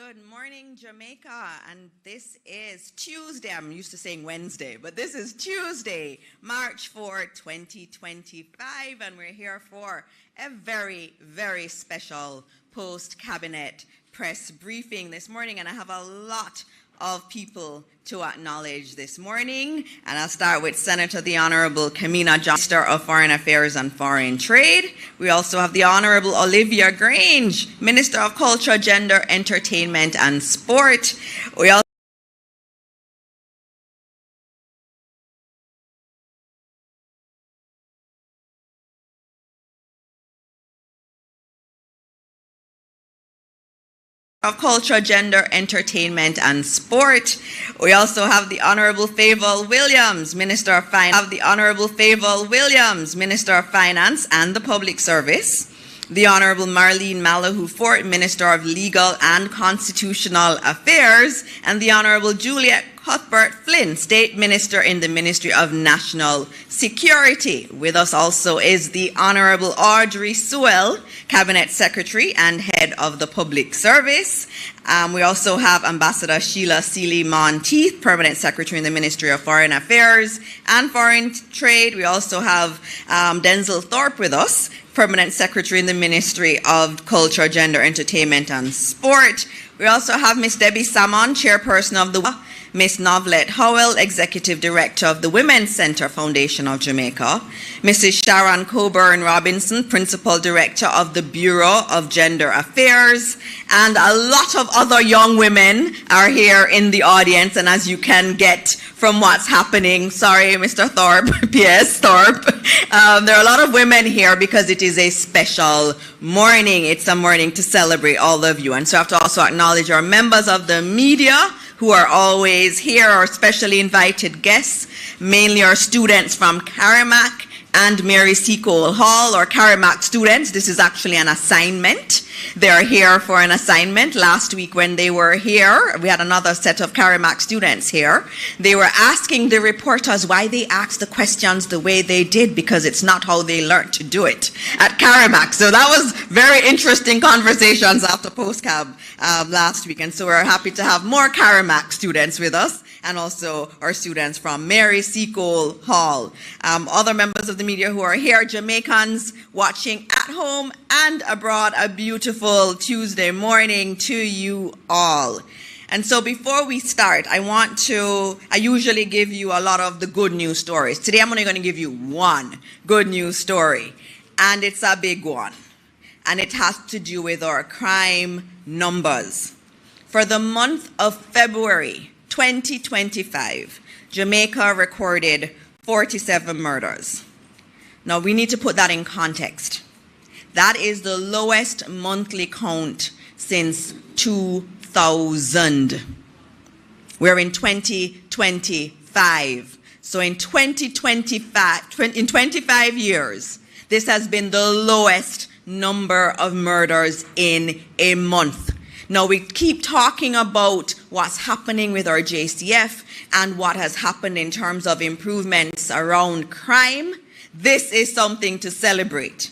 Good morning, Jamaica, and this is Tuesday. I'm used to saying Wednesday, but this is Tuesday, March 4, 2025, and we're here for a very, very special post-cabinet press briefing this morning, and I have a lot of people to acknowledge this morning. And I'll start with Senator the Honorable Kamina Johnson, Minister of Foreign Affairs and Foreign Trade. We also have the Honorable Olivia Grange, Minister of Culture, Gender, Entertainment and Sport. We also of Culture, Gender, Entertainment and Sport. We also have the Honorable Favour Williams, Minister of Finance, Minister of Finance and the Public Service. The Honorable Marlene Malahoo Fort, Minister of Legal and Constitutional Affairs, and the Honorable Juliet Cuthbert Flynn, State Minister in the Ministry of National Security. With us also is the Honorable Audrey Sewell, Cabinet Secretary and Head of the Public Service. We also have Ambassador Sheila Seeley-Monteith, Permanent Secretary in the Ministry of Foreign Affairs and Foreign Trade. We also have Denzel Thorpe with us, Permanent Secretary in the Ministry of Culture, Gender, Entertainment and Sport. We also have Miss Debbie Salmon, Chairperson of the Miss Novlet Howell, Executive Director of the Women's Center Foundation of Jamaica, Mrs. Sharon Coburn Robinson, Principal Director of the Bureau of Gender Affairs, and a lot of other young women are here in the audience, and as you can get from what's happening, sorry, Mr. Thorpe, P.S. Thorpe, there are a lot of women here because it is a special morning. It's a morning to celebrate all of you, and so I have to also acknowledge our members of the media who are always here, our specially invited guests, mainly our students from Carrimack and Mary Seacole Hall, or Carrimack students. This is actually an assignment. They're here for an assignment. Last week when they were here, we had another set of Carrimack students here. They were asking the reporters why they asked the questions the way they did, because it's not how they learned to do it at Carrimack. So that was very interesting conversations after postcab last week. And so we're happy to have more Carrimack students with us, and also our students from Mary Seacole Hall. Other members of the media who are here, Jamaicans watching at home and abroad, a beautiful Tuesday morning to you all. And so before we start, I usually give you a lot of the good news stories. Today I'm only going to give you one good news story, and it's a big one. And it has to do with our crime numbers. For the month of February 2025, Jamaica recorded 47 murders. Now we need to put that in context. That is the lowest monthly count since 2000. We're in 2025. So in 25 years, this has been the lowest number of murders in a month. Now, we keep talking about what's happening with our JCF and what has happened in terms of improvements around crime. This is something to celebrate.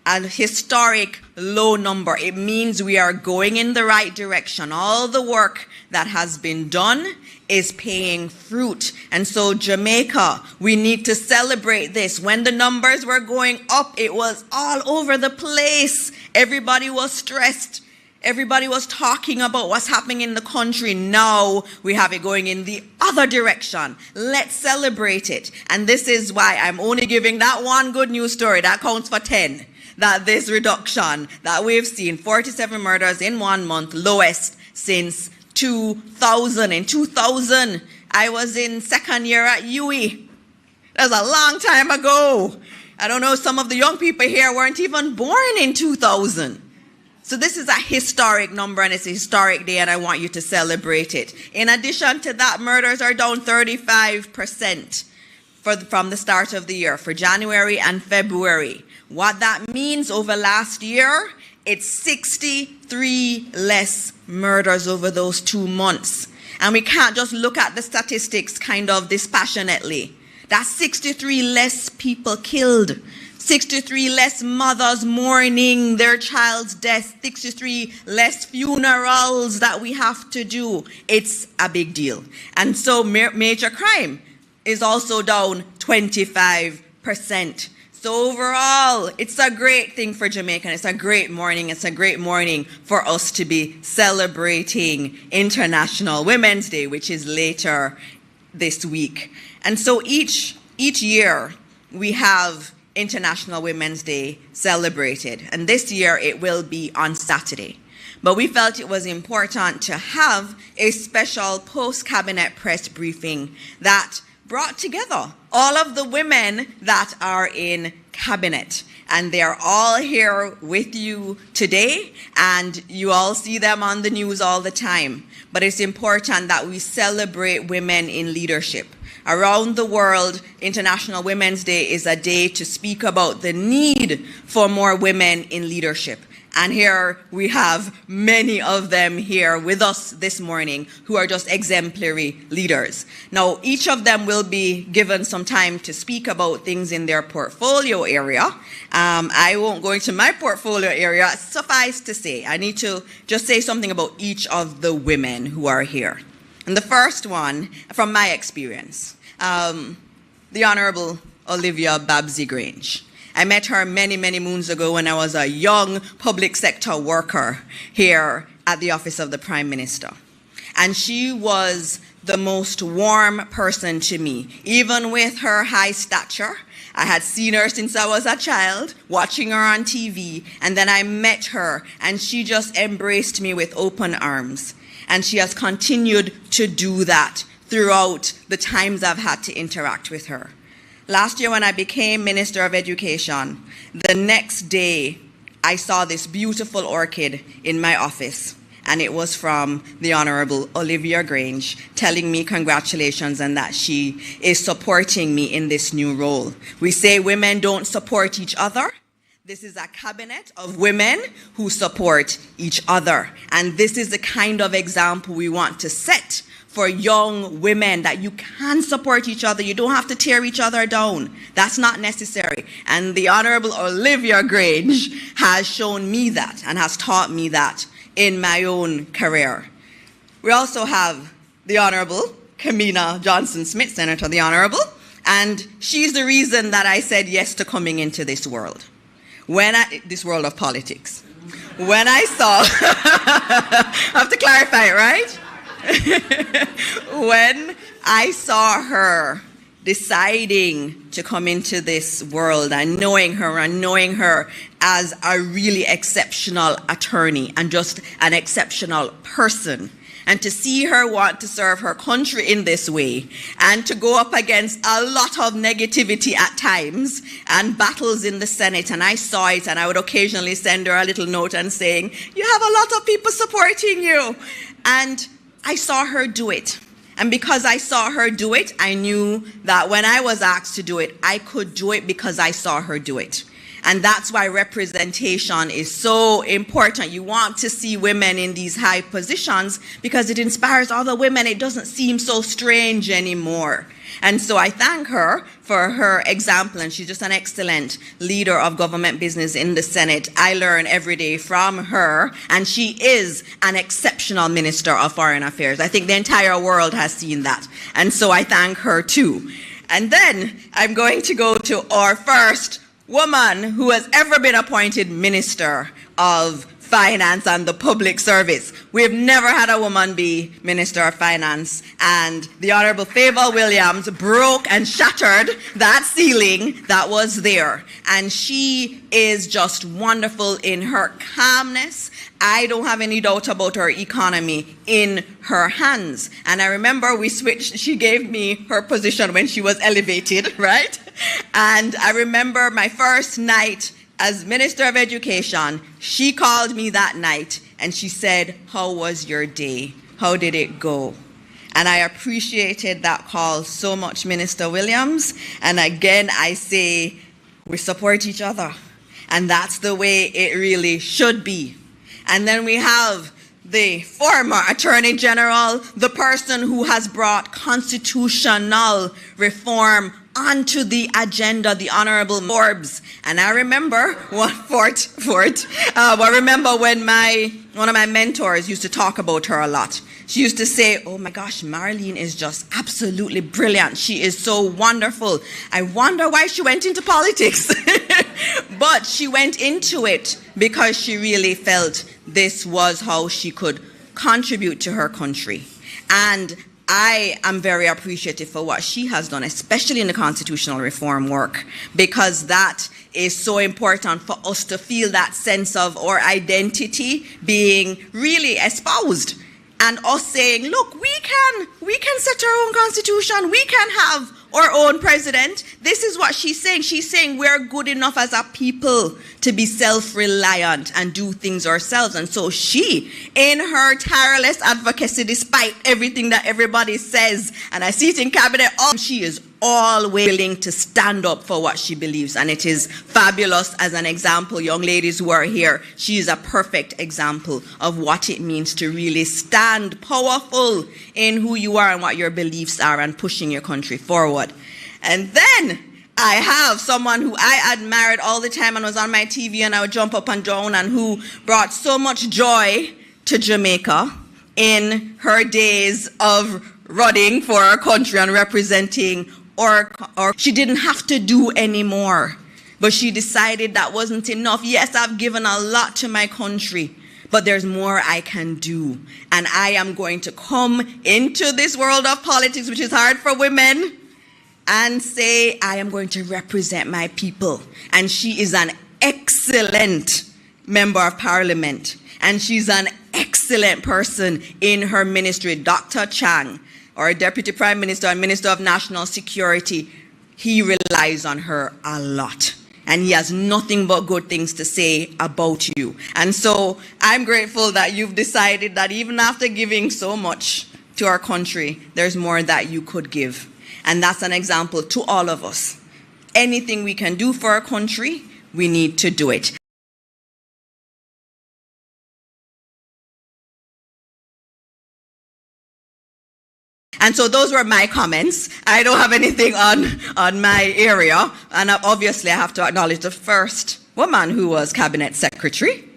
A historic low number. It means we are going in the right direction. All the work that has been done is paying fruit. And so Jamaica, we need to celebrate this. When the numbers were going up, it was all over the place. Everybody was stressed. Everybody was talking about what's happening in the country. Now we have it going in the other direction. Let's celebrate it. And this is why I'm only giving that one good news story. That counts for 10. That this reduction that we've seen, 47 murders in 1 month, lowest since 2000. In 2000, I was in second year at UWI. That was a long time ago. I don't know, some of the young people here weren't even born in 2000. So this is a historic number, and it's a historic day, and I want you to celebrate it. In addition to that, murders are down 35% from the start of the year for January and February. What that means over last year, it's 63 less murders over those 2 months. And we can't just look at the statistics kind of dispassionately. That's 63 less people killed. 63 less mothers mourning their child's death, 63 less funerals that we have to do. It's a big deal. And so major crime is also down 25%. So overall, it's a great thing for Jamaica, and it's a great morning. It's a great morning for us to be celebrating International Women's Day, which is later this week. And so each year we have International Women's Day celebrated, and this year it will be on Saturday. But we felt it was important to have a special post-cabinet press briefing that brought together all of the women that are in cabinet. And they're all here with you today, and you all see them on the news all the time. But it's important that we celebrate women in leadership. Around the world, International Women's Day is a day to speak about the need for more women in leadership. And here we have many of them here with us this morning who are just exemplary leaders. Now, each of them will be given some time to speak about things in their portfolio area. I won't go into my portfolio area. Suffice to say, I need to just say something about each of the women who are here. And the first one, from my experience, the Honorable Olivia Babsy Grange. I met her many, many moons ago when I was a young public sector worker here at the office of the Prime Minister. And she was the most warm person to me, even with her high stature. I had seen her since I was a child, watching her on TV, and then I met her, and she just embraced me with open arms. And she has continued to do that throughout the times I've had to interact with her. Last year when I became Minister of Education, the next day I saw this beautiful orchid in my office, and it was from the Honorable Olivia Grange telling me congratulations and that she is supporting me in this new role. We say women don't support each other. This is a cabinet of women who support each other, and this is the kind of example we want to set for young women, that you can support each other. You don't have to tear each other down. That's not necessary. And the Honorable Olivia Grange has shown me that and has taught me that in my own career. We also have the Honorable Kamina Johnson-Smith, Senator, the Honorable, and she's the reason that I said yes to coming into this world. This world of politics. When I saw, I have to clarify it, right? When I saw her deciding to come into this world and knowing her as a really exceptional attorney and just an exceptional person, and to see her want to serve her country in this way and to go up against a lot of negativity at times and battles in the Senate, and I saw it, and I would occasionally send her a little note and saying, you have a lot of people supporting you. And I saw her do it. And because I saw her do it, I knew that when I was asked to do it, I could do it because I saw her do it. And that's why representation is so important. You want to see women in these high positions because it inspires other women. It doesn't seem so strange anymore. And so I thank her for her example, and she's just an excellent leader of government business in the Senate. I learn every day from her, and she is an exceptional Minister of Foreign Affairs. I think the entire world has seen that. And so I thank her too. And then I'm going to go to our first woman who has ever been appointed Minister of Finance and the Public Service. We've never had a woman be Minister of Finance, and the Honorable Favour Williams broke and shattered that ceiling that was there. And she is just wonderful in her calmness. I don't have any doubt about her economy in her hands. And I remember we switched, she gave me her position when she was elevated, right? And I remember my first night as Minister of Education, she called me that night and she said, how was your day? How did it go? And I appreciated that call so much, Minister Williams. And again, I say, we support each other. And that's the way it really should be. And then we have the former Attorney General, the person who has brought constitutional reform onto the agenda, the Honorable Forbes. And I remember I remember when one of my mentors used to talk about her a lot. She used to say, oh my gosh, Marlene is just absolutely brilliant. She is so wonderful. I wonder why she went into politics. But she went into it because she really felt this was how she could contribute to her country. And I am very appreciative for what she has done, especially in the constitutional reform work, because that is so important for us to feel that sense of our identity being really espoused, and us saying, look, we can set our own constitution, we can have our own president. This is what she's saying. She's saying we're good enough as a people to be self-reliant and do things ourselves. And so she, in her tireless advocacy, despite everything that everybody says, and I see it in cabinet, she is always willing to stand up for what she believes. And it is fabulous as an example. Young ladies who are here, she is a perfect example of what it means to really stand powerful in who you are and what your beliefs are and pushing your country forward. And then I have someone who I admired all the time and was on my TV and I would jump up and down, and who brought so much joy to Jamaica in her days of running for our country and representing, or she didn't have to do anymore. But she decided that wasn't enough. Yes, I've given a lot to my country, but there's more I can do. And I am going to come into this world of politics, which is hard for women, and say, I am going to represent my people. And she is an excellent member of parliament. And she's an excellent person in her ministry. Dr. Chang, our Deputy Prime Minister and Minister of National Security, he relies on her a lot. And he has nothing but good things to say about you. And so I'm grateful that you've decided that even after giving so much to our country, there's more that you could give. And that's an example to all of us. Anything we can do for our country, we need to do it. And so those were my comments. I don't have anything on my area. And obviously I have to acknowledge the first woman who was Cabinet Secretary.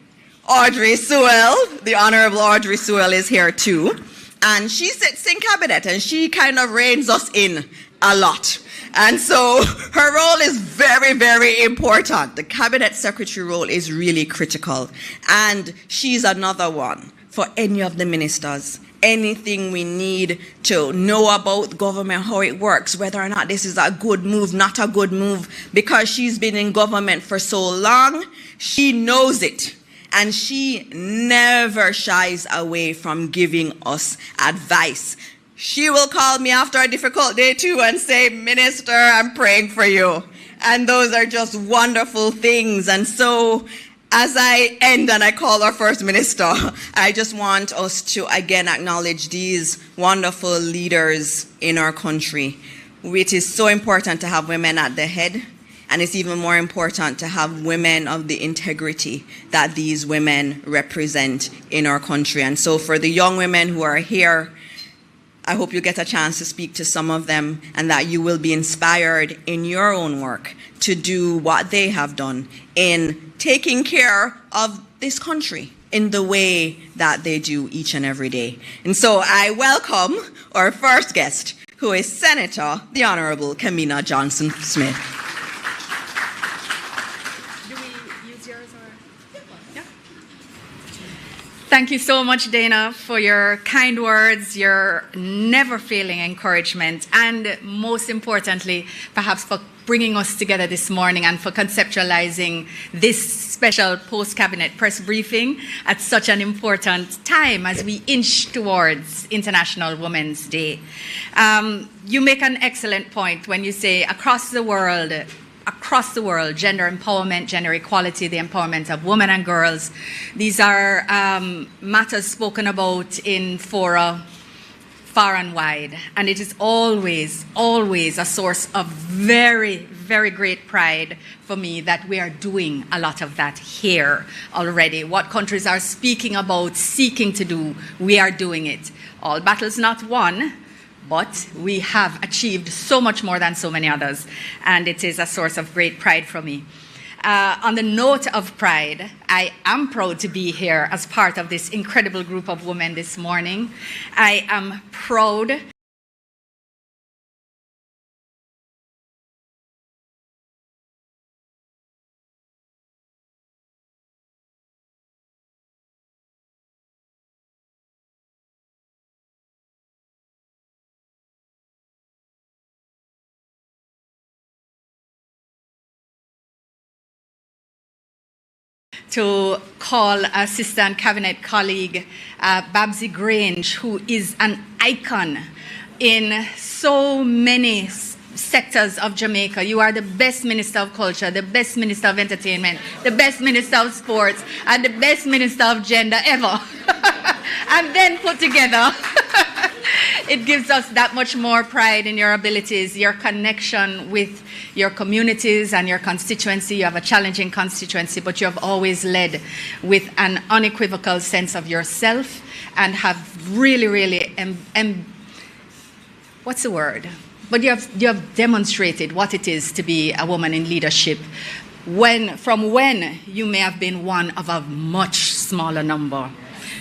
Audrey Sewell, the Honorable Audrey Sewell, is here too. And she sits in Cabinet and she kind of reins us in a lot. And so her role is very, very important. The Cabinet Secretary role is really critical. And she's another one for any of the ministers. Anything we need to know about government, how it works, whether or not this is a good move, not a good move, because she's been in government for so long, she knows it. And she never shies away from giving us advice. She will call me after a difficult day too and say, Minister, I'm praying for you. And those are just wonderful things. And so as I end and I call our First Minister, I just want us to again acknowledge these wonderful leaders in our country. It is so important to have women at the head, and it's even more important to have women of the integrity that these women represent in our country. And so for the young women who are here, I hope you get a chance to speak to some of them and that you will be inspired in your own work to do what they have done in taking care of this country in the way that they do each and every day. And so I welcome our first guest, who is Senator, the Honorable Kamina Johnson-Smith. Do we use yours or? Yeah. Thank you so much, Dana, for your kind words, your never-failing encouragement, and most importantly, perhaps for bringing us together this morning and for conceptualizing this special post-cabinet press briefing at such an important time as we inch towards International Women's Day. You make an excellent point when you say across the world, gender empowerment, gender equality, the empowerment of women and girls, these are matters spoken about in fora far and wide. And it is always, always a source of very, very great pride for me that we are doing a lot of that here already. What countries are speaking about, seeking to do, we are doing it. All battles not won, but we have achieved so much more than so many others, and it is a source of great pride for me. On the note of pride, I am proud to be here as part of this incredible group of women this morning. I am proud to call a sister and cabinet colleague, Babsy Grange, who is an icon in so many sectors of Jamaica. You are the best Minister of Culture, the best Minister of Entertainment, the best Minister of Sports, and the best Minister of Gender ever. And then put together, it gives us that much more pride in your abilities, your connection with your communities and your constituency. You have a challenging constituency, but you have always led with an unequivocal sense of yourself and have really, what's the word? But you have demonstrated what it is to be a woman in leadership from when you may have been one of a much smaller number.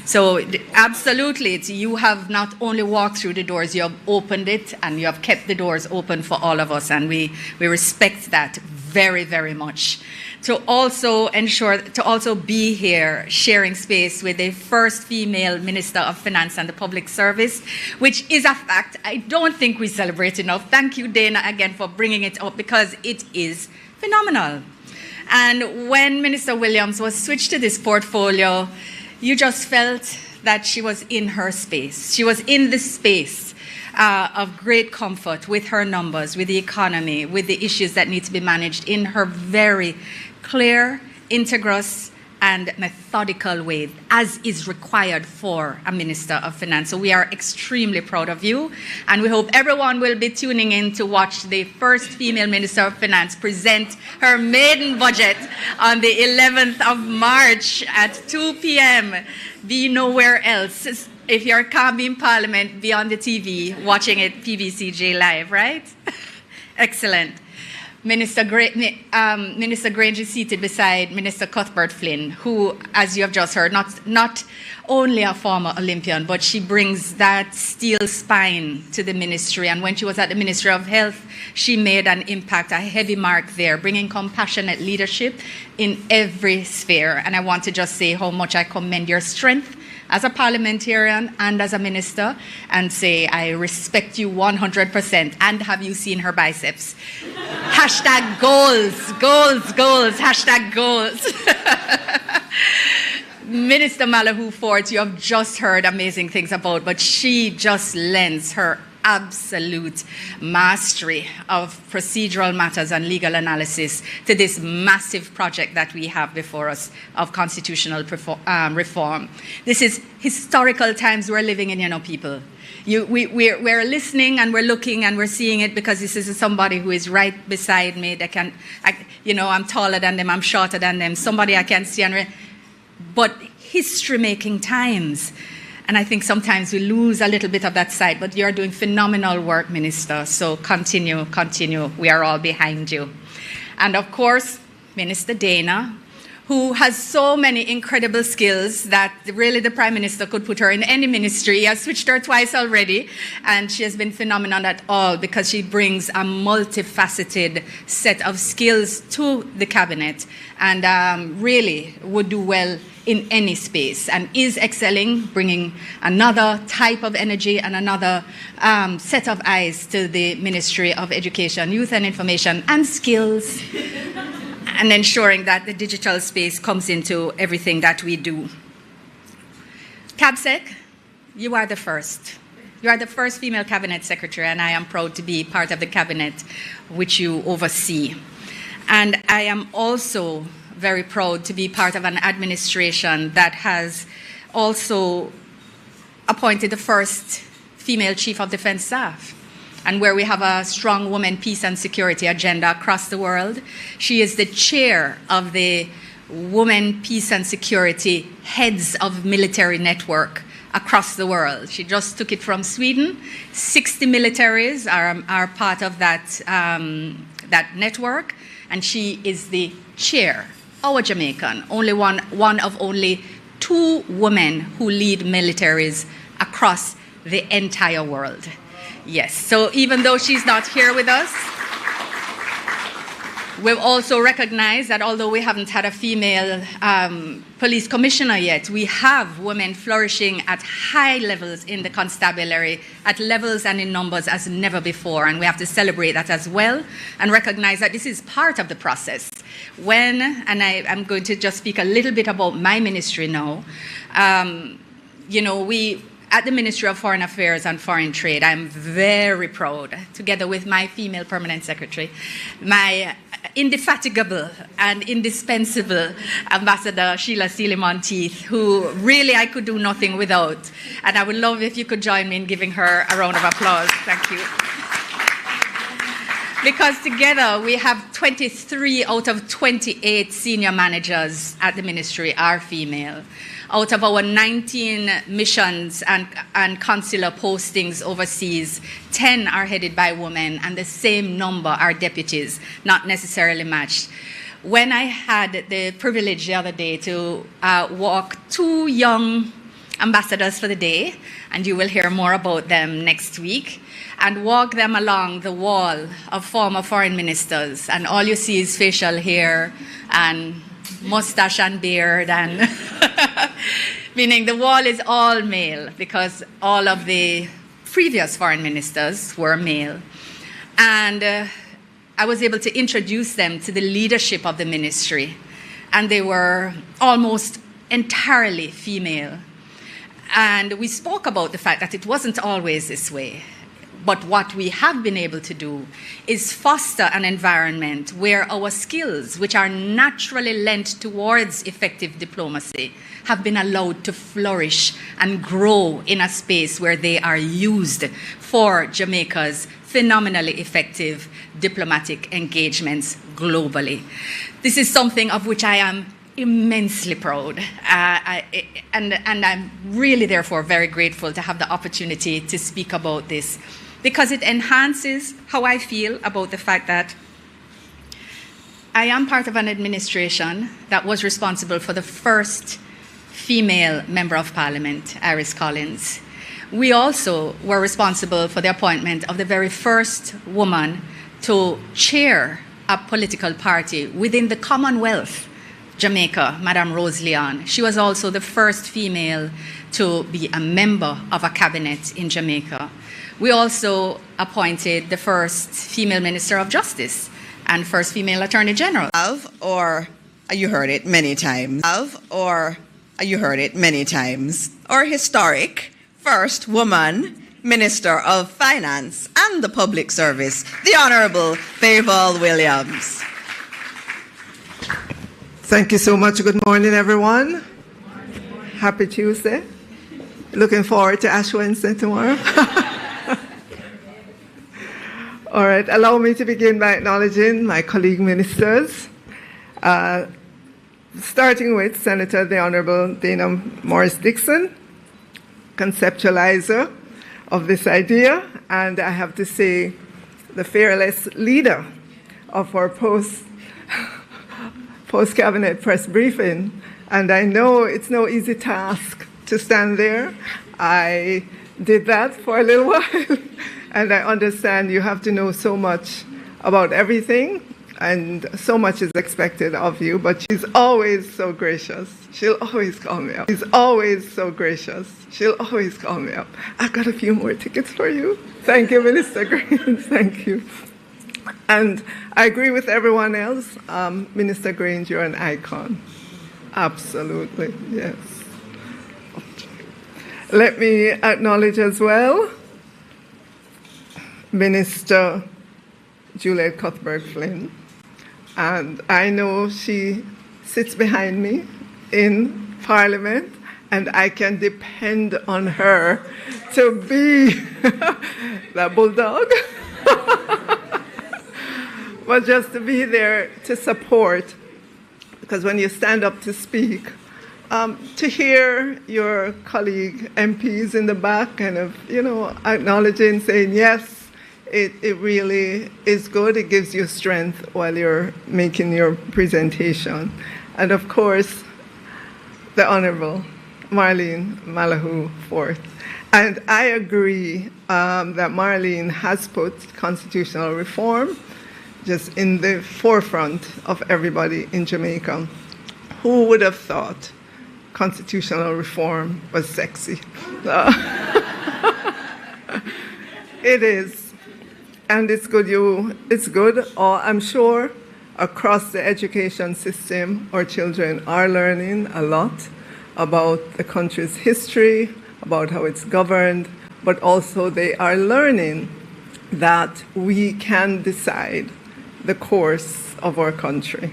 So absolutely, you have not only walked through the doors, you have opened it, and you have kept the doors open for all of us, and we respect that very much. To also be here sharing space with the first female Minister of Finance and the Public Service, which is a fact I don't think we celebrate enough. Thank you, Dana, again for bringing it up, because it is phenomenal. And when Minister Williams was switched to this portfolio, you just felt that she was in her space. She was in the space of great comfort with her numbers, with the economy, with the issues that need to be managed in her very clear, integrous, and methodical way, as is required for a Minister of Finance. So we are extremely proud of you, and we hope everyone will be tuning in to watch the first female Minister of Finance present her maiden budget on the 11th of March at 2 p.m. Be nowhere else. If you're can't be in Parliament, be on the TV watching it PBCJ Live, right? Excellent. Minister Grange is seated beside Minister Cuthbert Flynn, who, as you have just heard, not only a former Olympian, but she brings that steel spine to the ministry. And when she was at the Ministry of Health, she made an impact, a heavy mark there, bringing compassionate leadership in every sphere. And I want to just say how much I commend your strength as a parliamentarian and as a minister, and say I respect you 100%. And have you seen her biceps? Hashtag goals, hashtag goals. Minister Malahoo Fort, you have just heard amazing things about, but she just lends her absolute mastery of procedural matters and legal analysis to this massive project that we have before us of constitutional reform. This is historical times we're living in, you know, people. We're listening and we're looking and we're seeing it, because this is somebody who is right beside me. They can, I'm taller than them, I'm shorter than them, somebody I can see, but history-making times. And I think sometimes we lose a little bit of that sight, but you're doing phenomenal work, Minister. So continue. We are all behind you. And of course, Minister Dana, who has so many incredible skills that really the Prime Minister could put her in any ministry. He has switched her twice already, and she has been phenomenal at all, because she brings a multifaceted set of skills to the cabinet, and really would do well in any space, and is excelling, bringing another type of energy and another set of eyes to the Ministry of Education, Youth and Information, and Skills, and ensuring that the digital space comes into everything that we do. CABSEC, you are the first. You are the first female cabinet secretary, and I am proud to be part of the cabinet which you oversee. And I am also very proud to be part of an administration that has also appointed the first female Chief of Defense Staff, and where we have a strong women, peace and security agenda across the world. She is the chair of the Women, Peace and Security Heads of Military Network across the world. She just took it from Sweden. 60 militaries are part of that, that network, and she is the chair, our Jamaican, only one of only 2 women who lead militaries across the entire world. Yes, so even though she's not here with us, we've also recognized that although we haven't had a female police commissioner yet, we have women flourishing at high levels in the constabulary, at levels and in numbers as never before. And we have to celebrate that as well and recognize that this is part of the process. And I'm going to just speak a little bit about my ministry now. You know, at the Ministry of Foreign Affairs and Foreign Trade, I'm very proud, together with my female permanent secretary, my indefatigable and indispensable Ambassador Sheila Sealy-Monteith, who really I could do nothing without. And I would love if you could join me in giving her a round of applause. Thank you. Because together we have 23 out of 28 senior managers at the ministry are female. Out of our 19 missions and consular postings overseas, 10 are headed by women, and the same number are deputies, not necessarily matched. When I had the privilege the other day to walk 2 young ambassadors for the day, and you will hear more about them next week, and walk them along the wall of former foreign ministers, and all you see is facial hair and mustache and beard, and meaning the wall is all male because all of the previous foreign ministers were male. And I was able to introduce them to the leadership of the ministry, and they were almost entirely female. And we spoke about the fact that it wasn't always this way. But what we have been able to do is foster an environment where our skills, which are naturally lent towards effective diplomacy, have been allowed to flourish and grow in a space where they are used for Jamaica's phenomenally effective diplomatic engagements globally. This is something of which I am immensely proud, and I'm really therefore very grateful to have the opportunity to speak about this, because it enhances how I feel about the fact that I am part of an administration that was responsible for the first female member of parliament, Iris Collins. We also were responsible for the appointment of the very first woman to chair a political party within the Commonwealth, Jamaica, Madame Rose Leon. She was also the first female to be a member of a cabinet in Jamaica. We also appointed the first female Minister of Justice and first female Attorney General. Or you heard it many times. Or you heard it many times. Or historic first woman Minister of Finance and the Public Service, the Honourable Favour Williams. Thank you so much. Good morning, everyone. Happy Tuesday. Looking forward to Ash Wednesday tomorrow. All right, allow me to begin by acknowledging my colleague ministers, starting with Senator the Honourable Dana Morris-Dixon, conceptualizer of this idea, and I have to say, the fearless leader of our post-cabinet press briefing. And I know it's no easy task to stand there. I did that for a little while, and I understand you have to know so much about everything, and so much is expected of you, but she's always so gracious. She'll always call me up. She's always so gracious. She'll always call me up. I've got a few more tickets for you. Thank you, Minister Grange. Thank you. And I agree with everyone else. Minister Grange, you're an icon. Absolutely, yes. Let me acknowledge as well Minister Juliet Cuthbert-Flynn. And I know she sits behind me in Parliament, and I can depend on her to be the bulldog. But just to be there to support, because when you stand up to speak, To hear your colleague MPs in the back kind of, acknowledging, saying, yes, it really is good. It gives you strength while you're making your presentation. And of course, the Honorable Marlene Malahoo Forth. And I agree that Marlene has put constitutional reform just in the forefront of everybody in Jamaica. Who would have thought constitutional reform was sexy? It is, and it's good. It's good. I'm sure across the education system, our children are learning a lot about the country's history, about how it's governed, but also they are learning that we can decide the course of our country.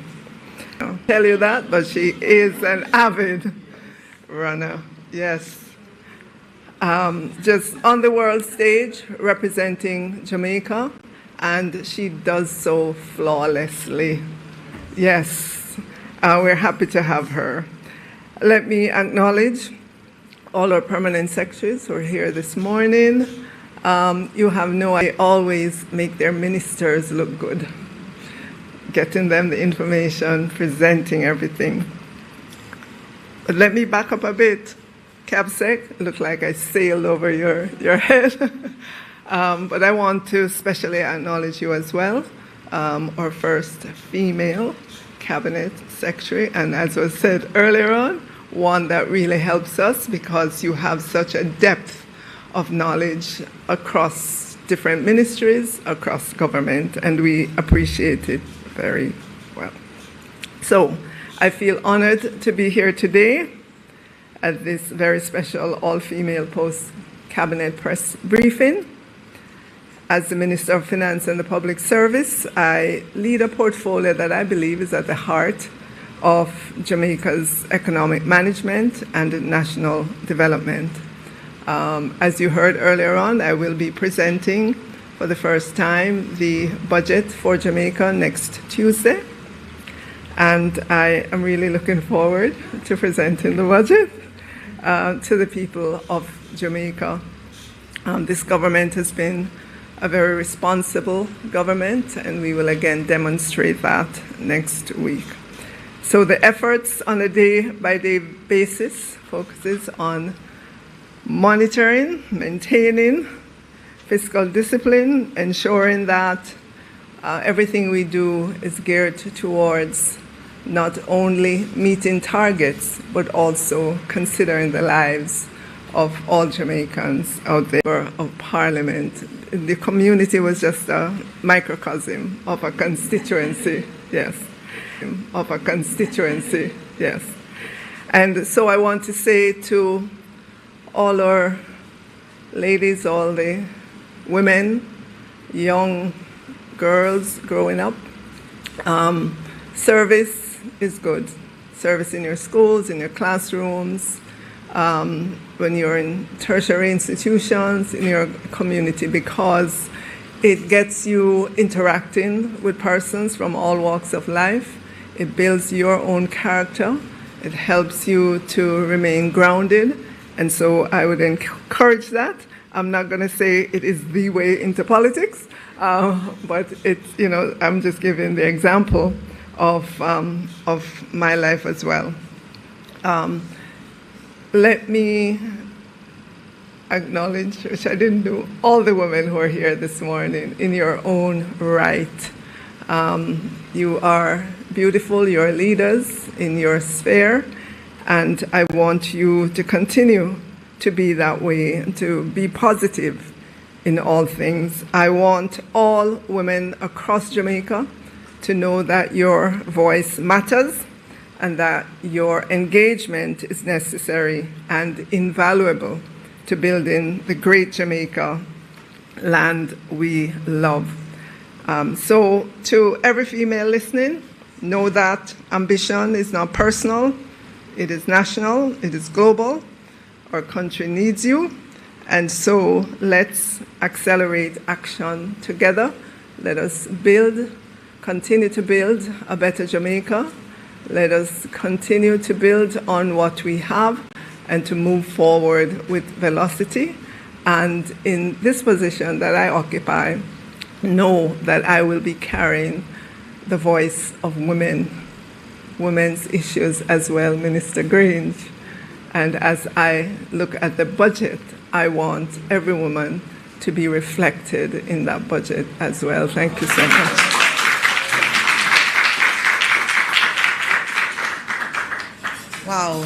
I'll tell you that, but she is an avid runner, yes. Just on the world stage representing Jamaica, and she does so flawlessly. Yes, we're happy to have her. Let me acknowledge all our permanent secretaries who are here this morning. You have no idea, they always make their ministers look good. Getting them the information, presenting everything. But let me back up a bit. CABSEC, looked like I sailed over your head. But I want to especially acknowledge you as well, our first female cabinet secretary, and as was said earlier on, one that really helps us because you have such a depth of knowledge across different ministries, across government, and we appreciate it very well. So I feel honored to be here today at this very special all-female post-cabinet press briefing. As the Minister of Finance and the Public Service, I lead a portfolio that I believe is at the heart of Jamaica's economic management and national development. As you heard earlier on, I will be presenting for the first time the budget for Jamaica next Tuesday. And I am really looking forward to presenting the budget to the people of Jamaica. This government has been a very responsible government, and we will again demonstrate that next week. So the efforts on a day-by-day basis focuses on monitoring, maintaining fiscal discipline, ensuring that everything we do is geared towards not only meeting targets, but also considering the lives of all Jamaicans out there. Of Parliament, the community was just a microcosm of a constituency, yes, of a constituency, yes. And so I want to say to all our ladies, all the women, young girls growing up, service is good. Service in your schools, in your classrooms, when you're in tertiary institutions, in your community, because it gets you interacting with persons from all walks of life. It builds your own character. It helps you to remain grounded. And so I would encourage that. I'm not going to say it is the way into politics, but it's, I'm just giving the example of my life as well. Let me acknowledge, which I didn't do, all the women who are here this morning in your own right. You are beautiful, you're leaders in your sphere, and I want you to continue to be that way, to be positive in all things. I want all women across Jamaica to know that your voice matters and that your engagement is necessary and invaluable to building the great Jamaica land we love. So to every female listening, know that ambition is not personal, it is national, it is global. Our country needs you, and so let's accelerate action together. Let us continue to build a better Jamaica, Let us continue to build on what we have and to move forward with velocity. And in this position that I occupy, know that I will be carrying the voice of women's issues as well, Minister Grange. And as I look at the budget, I want every woman to be reflected in that budget as well. Thank you so much. Wow,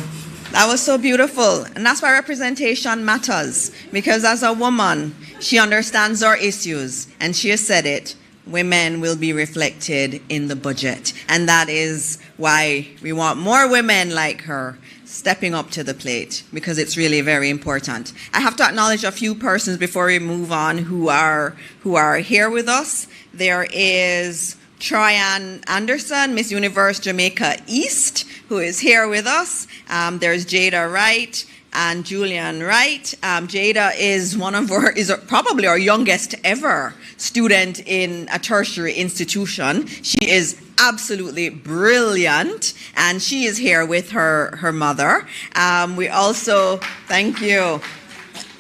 that was so beautiful. And that's why representation matters. Because as a woman, she understands our issues. And she has said it, women will be reflected in the budget. And that is why we want more women like her stepping up to the plate, because it's really very important. I have to acknowledge a few persons before we move on who are here with us. There is Troyan Anderson, Miss Universe Jamaica East, who is here with us. There's Jada Wright and Julian Wright. Jada is probably our youngest ever student in a tertiary institution. She is absolutely brilliant, and she is here with her mother. We also, thank you.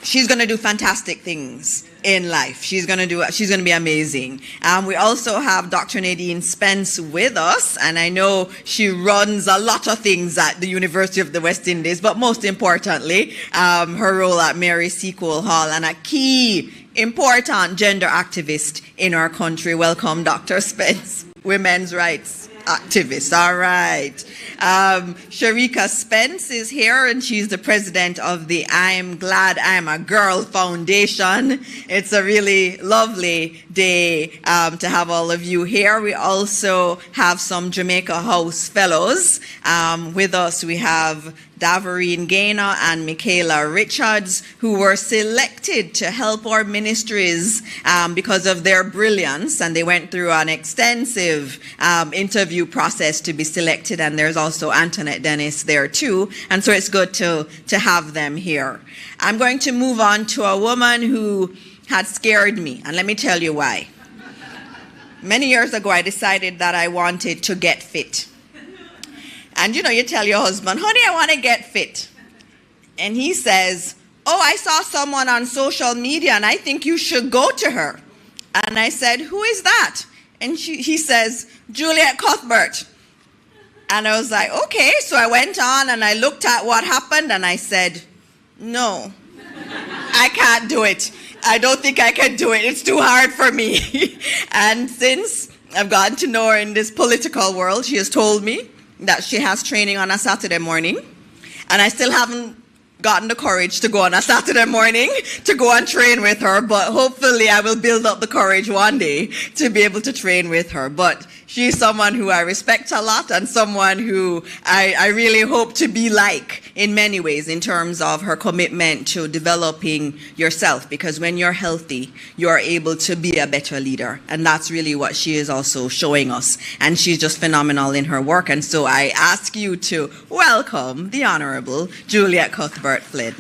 She's going to do fantastic things in life. She's going to be amazing. We also have Dr. Nadine Spence with us, and I know she runs a lot of things at the University of the West Indies, but most importantly, her role at Mary Seacole Hall, and a key important gender activist in our country. Welcome, Dr. Spence, women's rights activist. All right. Sharika Spence is here, and she's the president of the I'm Glad I'm a Girl Foundation. It's a really lovely day to have all of you here. We also have some Jamaica House fellows with us. We have Davarine Gaynor and Michaela Richards, who were selected to help our ministries because of their brilliance, and they went through an extensive interview process to be selected, and there's also Antoinette Dennis there too, and so it's good to have them here. I'm going to move on to a woman who had scared me, and let me tell you why. Many years ago, I decided that I wanted to get fit. And you know, you tell your husband, honey, I want to get fit. And he says, oh, I saw someone on social media and I think you should go to her. And I said, who is that? And he says, Juliet Cuthbert. And I was like, okay. So I went on and I looked at what happened and I said, no, I can't do it. I don't think I can do it. It's too hard for me. And since I've gotten to know her in this political world, she has told me that she has training on a Saturday morning, and I still haven't gotten the courage to go on a Saturday morning to go and train with her, but hopefully I will build up the courage one day to be able to train with her. But she's someone who I respect a lot and someone who I really hope to be like in many ways in terms of her commitment to developing yourself, because when you're healthy, you're able to be a better leader. And that's really what she is also showing us. And she's just phenomenal in her work. And so I ask you to welcome the Honorable Juliet Cuthbert Flynn.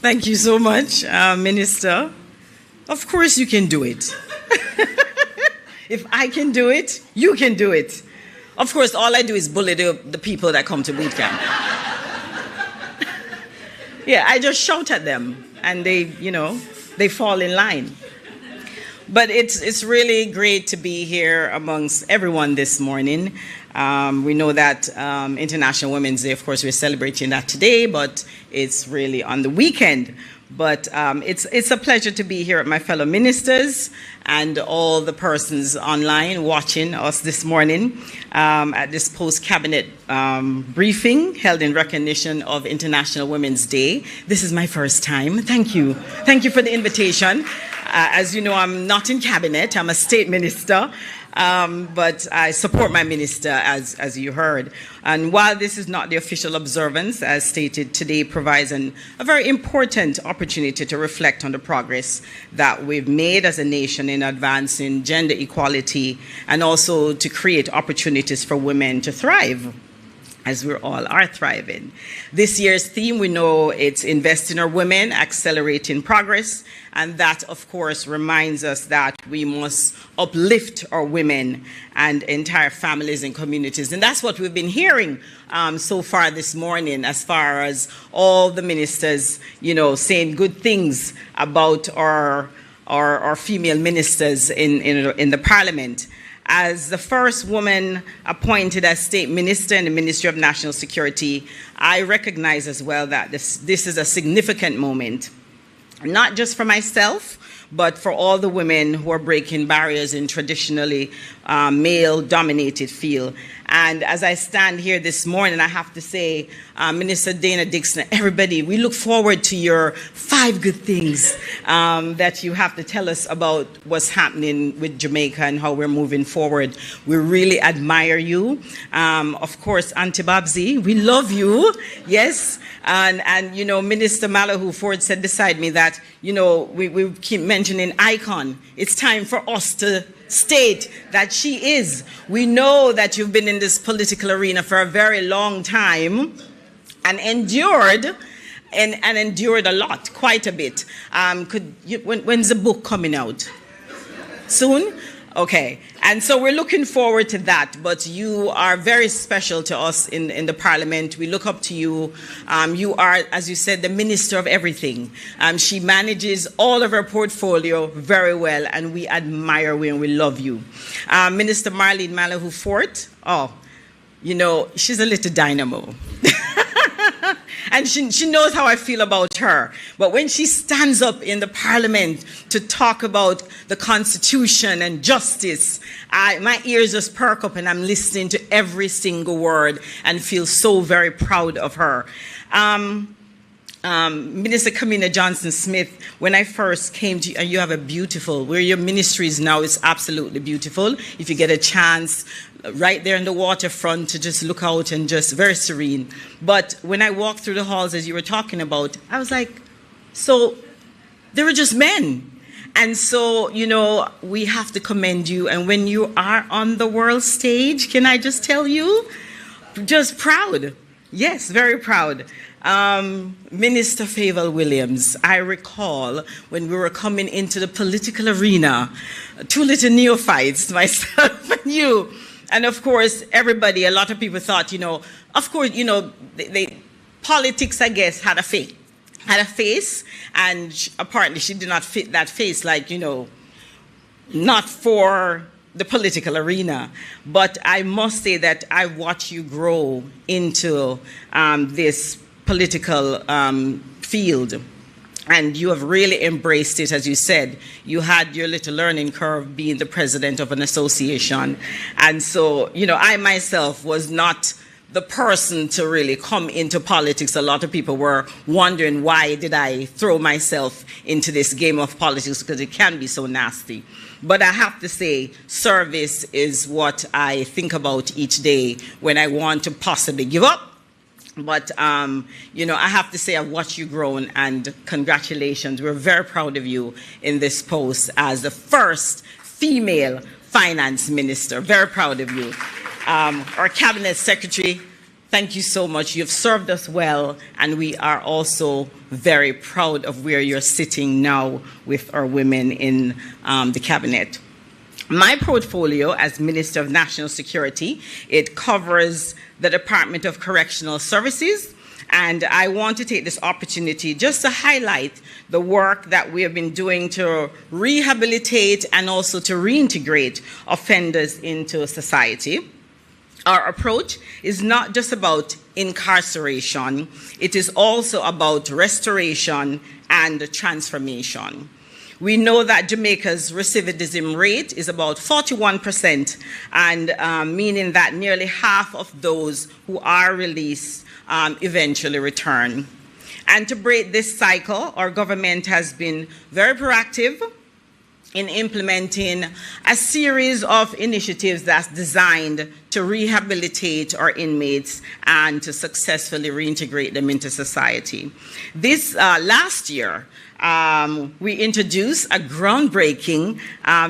Thank you so much, Minister. Of course you can do it. If I can do it, you can do it. Of course, all I do is bully the people that come to boot camp. Yeah, I just shout at them and they fall in line. But it's really great to be here amongst everyone this morning. We know that International Women's Day, of course, we're celebrating that today, but it's really on the weekend. But it's a pleasure to be here with my fellow ministers and all the persons online watching us this morning at this post-cabinet briefing held in recognition of International Women's Day. This is my first time. Thank you. Thank you for the invitation. As you know, I'm not in cabinet. I'm a state minister. But I support my minister, as you heard. And while this is not the official observance, as stated, today provides a very important opportunity to reflect on the progress that we've made as a nation in advancing gender equality and also to create opportunities for women to thrive. as we all are thriving. This year's theme, we know it's Invest in Our Women, Accelerating Progress, and that, of course, reminds us that we must uplift our women and entire families and communities. And that's what we've been hearing so far this morning, as far as all the ministers, saying good things about our female ministers in the Parliament. As the first woman appointed as State Minister in the Ministry of National Security, I recognize as well that this is a significant moment, not just for myself, but for all the women who are breaking barriers in traditionally male-dominated field. And as I stand here this morning, I have to say, Minister Dana Dixon, everybody, we look forward to your 5 good things that you have to tell us about what's happening with Jamaica and how we're moving forward. We really admire you. Of course, Auntie Babsy, we love you, yes. And Minister Malahoo Ford said beside me that, we keep mentioning icon. It's time for us to state that she is. We know that you've been in this political arena for a very long time and endured a lot, quite a bit. When's the book coming out? Soon? Okay. And so we're looking forward to that, but you are very special to us in the Parliament. We look up to you. You are, as you said, the minister of everything. She manages all of her portfolio very well, and we admire you and we love you. Minister Marlene Malahoo Fort, she's a little dynamo. And she knows how I feel about her. But when she stands up in the Parliament to talk about the Constitution and justice, my ears just perk up and I'm listening to every single word and feel so very proud of her. Minister Kamina Johnson-Smith, when I first came to you, and you have a beautiful, where your ministry is now is absolutely beautiful. If you get a chance, right there in the waterfront to just look out and just very serene. But when I walked through the halls as you were talking about, I was like, so they were just men. And so, we have to commend you. And when you are on the world stage, can I just tell you, just proud. Yes, very proud. Minister Favour Williams, I recall when we were coming into the political arena, 2 little neophytes, myself and you. And of course, everybody, a lot of people thought, of course, politics, I guess, had a face, and apparently she did not fit that face, like, not for the political arena. But I must say that I watched you grow into this political field. And you have really embraced it, as you said. You had your little learning curve being the president of an association. And so, I myself was not the person to really come into politics. A lot of people were wondering, why did I throw myself into this game of politics? Because it can be so nasty. But I have to say, service is what I think about each day when I want to possibly give up. But, I have to say I've watched you grow, and congratulations. We're very proud of you in this post as the first female finance minister. Very proud of you. Our cabinet secretary, thank you so much. You've served us well, and we are also very proud of where you're sitting now with our women in the cabinet. My portfolio as Minister of National Security, it covers the Department of Correctional Services, and I want to take this opportunity just to highlight the work that we have been doing to rehabilitate and also to reintegrate offenders into society. Our approach is not just about incarceration, it is also about restoration and transformation. We know that Jamaica's recidivism rate is about 41%, and meaning that nearly half of those who are released eventually return. And to break this cycle, our government has been very proactive in implementing a series of initiatives that's designed to rehabilitate our inmates and to successfully reintegrate them into society. This last year, we introduced a groundbreaking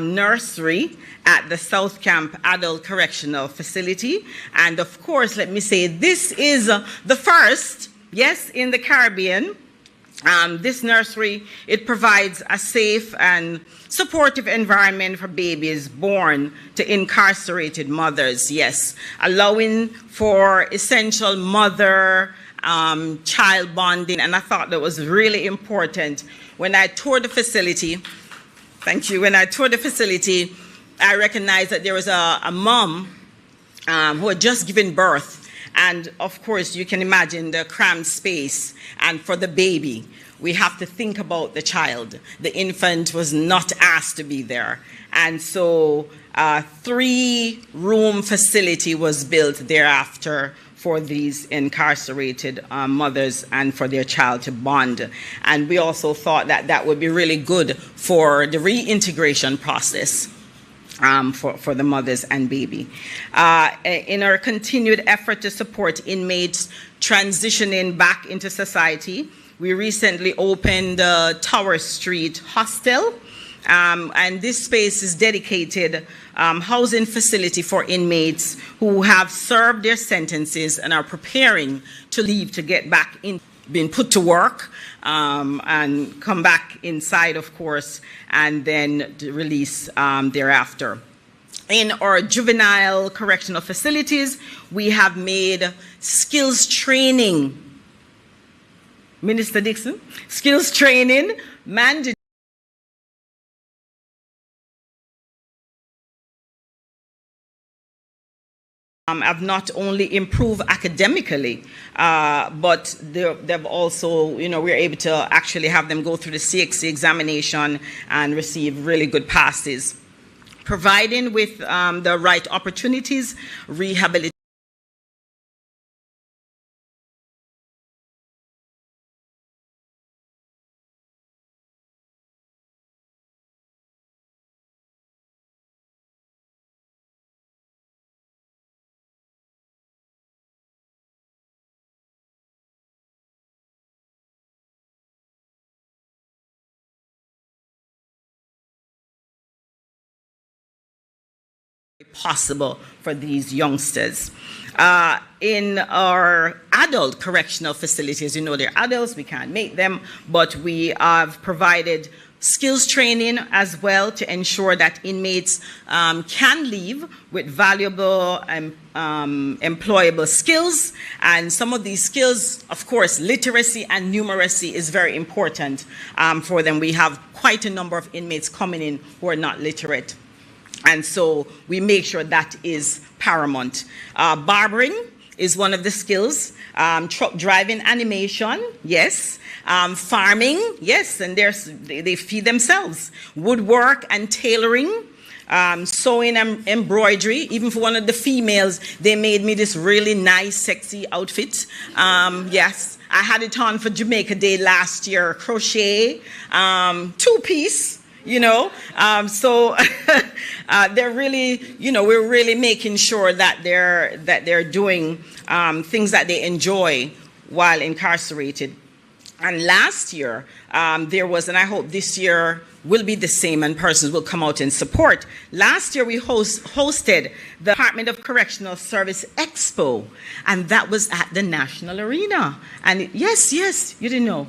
nursery at the South Camp Adult Correctional Facility. And of course, let me say, this is the first, yes, in the Caribbean. This nursery, it provides a safe and supportive environment for babies born to incarcerated mothers, yes, allowing for essential mother-child bonding. And I thought that was really important. When I toured the facility, thank you, when I toured the facility, I recognized that there was a mom who had just given birth. And of course, you can imagine the cramped space. And for the baby, we have to think about the child. The infant was not asked to be there. And so a 3-room facility was built thereafter for these incarcerated mothers and for their child to bond. And we also thought that that would be really good for the reintegration process. For the mothers and baby. In our continued effort to support inmates transitioning back into society, we recently opened Tower Street Hostel, and this space is dedicated housing facility for inmates who have served their sentences and are preparing to leave to get back in, being put to work, and come back inside, of course, and then release thereafter. In our juvenile correctional facilities, we have made skills training, Minister Dixon, skills training mandatory. Have not only improved academically, but they've also, you know, we're able to actually have them go through the CXC examination and receive really good passes. Providing with the right opportunities, rehabilitation. Possible for these youngsters. In our adult correctional facilities, you know, they're adults, we can't make them, but we have provided skills training as well to ensure that inmates can leave with valuable employable skills. And some of these skills, of course, literacy and numeracy is very important for them. We have quite a number of inmates coming in who are not literate. And so we make sure that is paramount. Barbering is one of the skills. Truck driving, animation, yes. Farming, yes, and they feed themselves. Woodwork and tailoring, sewing and embroidery. Even for one of the females, they made me this really nice, sexy outfit. Yes, I had it on for Jamaica Day last year. Crochet, 2-piece. You know, so they're really, you know, we're really making sure that they're doing things that they enjoy while incarcerated. And last year there was, and I hope this year will be the same and persons will come out in support. Last year we hosted the Department of Correctional Service Expo, and that was at the National Arena. And yes, you didn't know.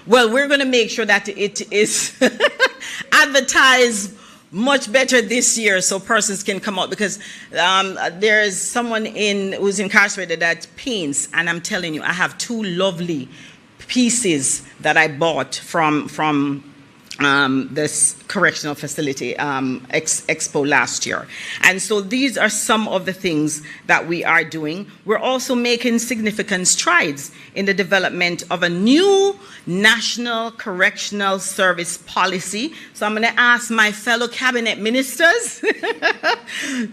Well, we're going to make sure that it is advertised much better this year so persons can come out, because there's someone who's incarcerated that paints, and I'm telling you, I have 2 lovely pieces that I bought from this correctional facility expo last year. And so these are some of the things that we are doing. We're also making significant strides in the development of a new national correctional service policy. So I'm going to ask my fellow cabinet ministers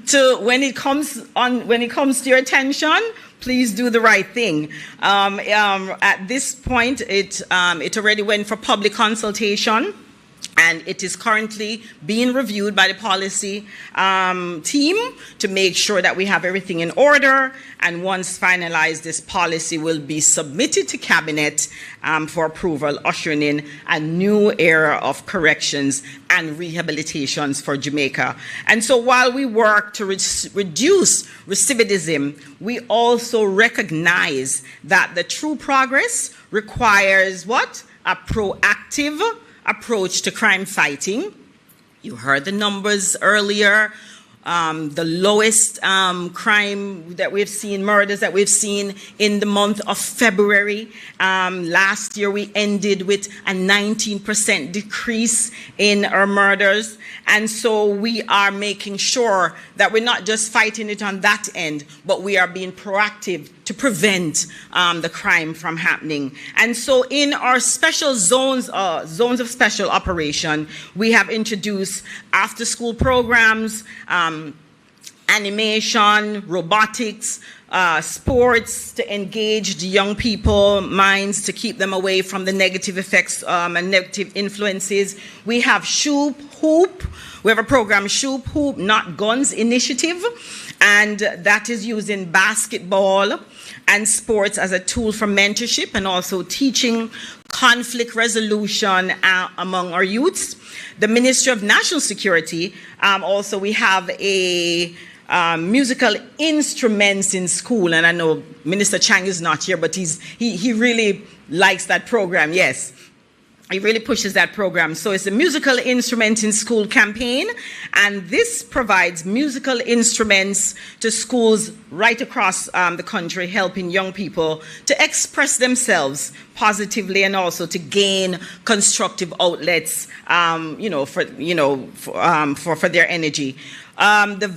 to, when it comes to your attention, please do the right thing. At this point, it already went for public consultation. And it is currently being reviewed by the policy team to make sure that we have everything in order. And once finalized, this policy will be submitted to Cabinet for approval, ushering in a new era of corrections and rehabilitations for Jamaica. And so while we work to reduce recidivism, we also recognize that the true progress requires what? A proactive approach to crime fighting. You heard the numbers earlier. The lowest crime that we've seen, murders that we've seen in the month of February. Last year we ended with a 19% decrease in our murders. And so we are making sure that we're not just fighting it on that end, but we are being proactive to prevent the crime from happening. And so in our special zones of special operation, we have introduced after-school programs, animation, robotics, sports to engage the young people minds, to keep them away from the negative effects and negative influences. We have Shoop Hoop. We have a program, Shoop Hoop, Not Guns Initiative, and that is using basketball and sports as a tool for mentorship and also teaching conflict resolution among our youths. The Ministry of National Security, also we have a musical instruments in school, and I know Minister Chang is not here, but he really likes that program, yes. He really pushes that program. So it's a musical instrument in school campaign, and this provides musical instruments to schools right across the country, helping young people to express themselves positively and also to gain constructive outlets, for their energy. The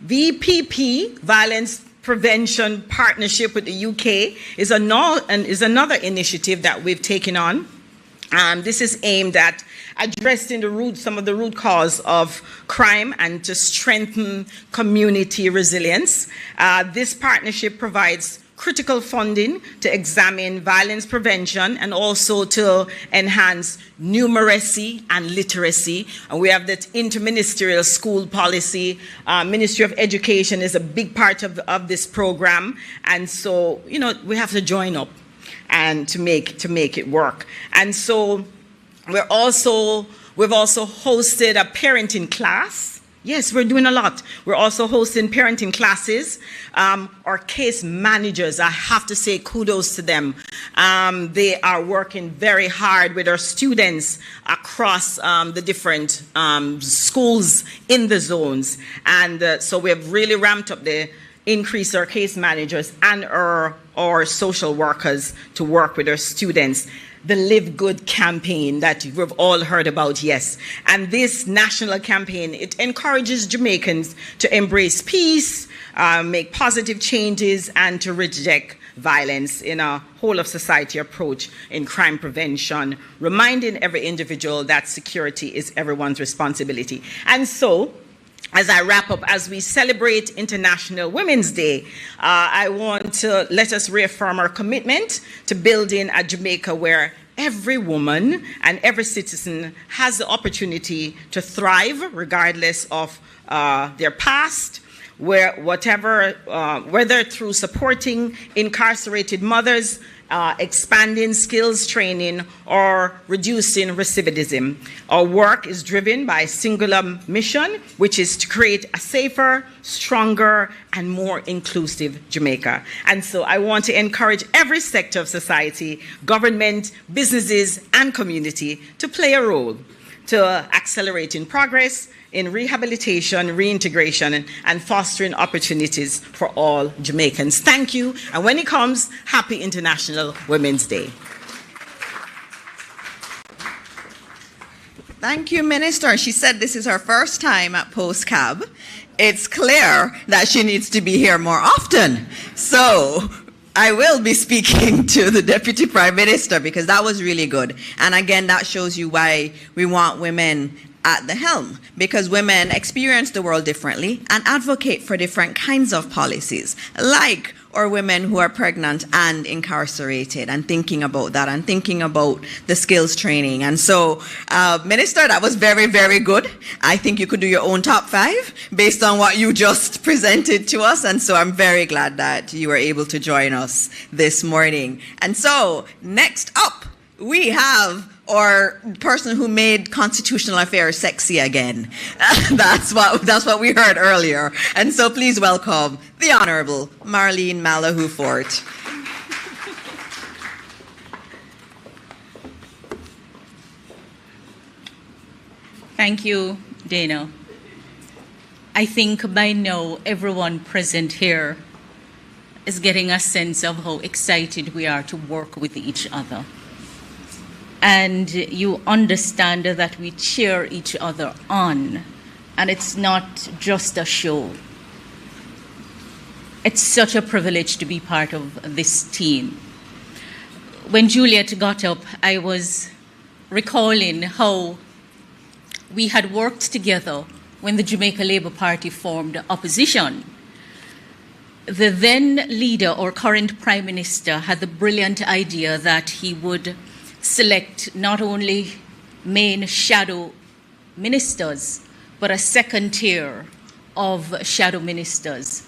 VPP, Violence Prevention Partnership with the UK, is another initiative that we've taken on. This is aimed at addressing some of the root cause of crime and to strengthen community resilience. This partnership provides critical funding to examine violence prevention and also to enhance numeracy and literacy. And we have that interministerial school policy. Ministry of Education is a big part of this program. And so, we have to join up and to make it work. And so we've also hosted a parenting class. Yes, we're doing a lot. We're also hosting parenting classes. Our case managers, I have to say kudos to them. They are working very hard with our students across the different schools in the zones. And so we have really ramped up increase our case managers and our social workers to work with our students. The Live Good campaign that we've all heard about, yes. And this national campaign, it encourages Jamaicans to embrace peace, make positive changes, and to reject violence in a whole of society approach in crime prevention, reminding every individual that security is everyone's responsibility. And so, as I wrap up, as we celebrate International Women's Day, I want to let us reaffirm our commitment to building a Jamaica where every woman and every citizen has the opportunity to thrive regardless of their past, whether through supporting incarcerated mothers, expanding skills training, or reducing recidivism. Our work is driven by a singular mission, which is to create a safer, stronger, and more inclusive Jamaica. And so I want to encourage every sector of society, government, businesses, and community to play a role to accelerating progress in rehabilitation, reintegration, and fostering opportunities for all Jamaicans. Thank you, and when it comes, happy International Women's Day. Thank you, Minister. She said this is her first time at Post-Cab. It's clear that she needs to be here more often. So I will be speaking to the Deputy Prime Minister because that was really good. And again, that shows you why we want women at the helm, because women experience the world differently and advocate for different kinds of policies, like or women who are pregnant and incarcerated, and thinking about that and thinking about the skills training. And so, Minister, that was very, very good. I think you could do your own top 5 based on what you just presented to us. And so I'm very glad that you were able to join us this morning. And so next up, we have our person who made constitutional affairs sexy again. That's what we heard earlier. And so please welcome the Honourable Marlene Malahoo Fort. Thank you, Dana. I think by now everyone present here is getting a sense of how excited we are to work with each other. And you understand that we cheer each other on, and it's not just a show. It's such a privilege to be part of this team. When Juliet got up, I was recalling how we had worked together when the Jamaica Labour Party formed opposition. The then leader or current Prime Minister had the brilliant idea that he would select not only main shadow ministers, but a second tier of shadow ministers.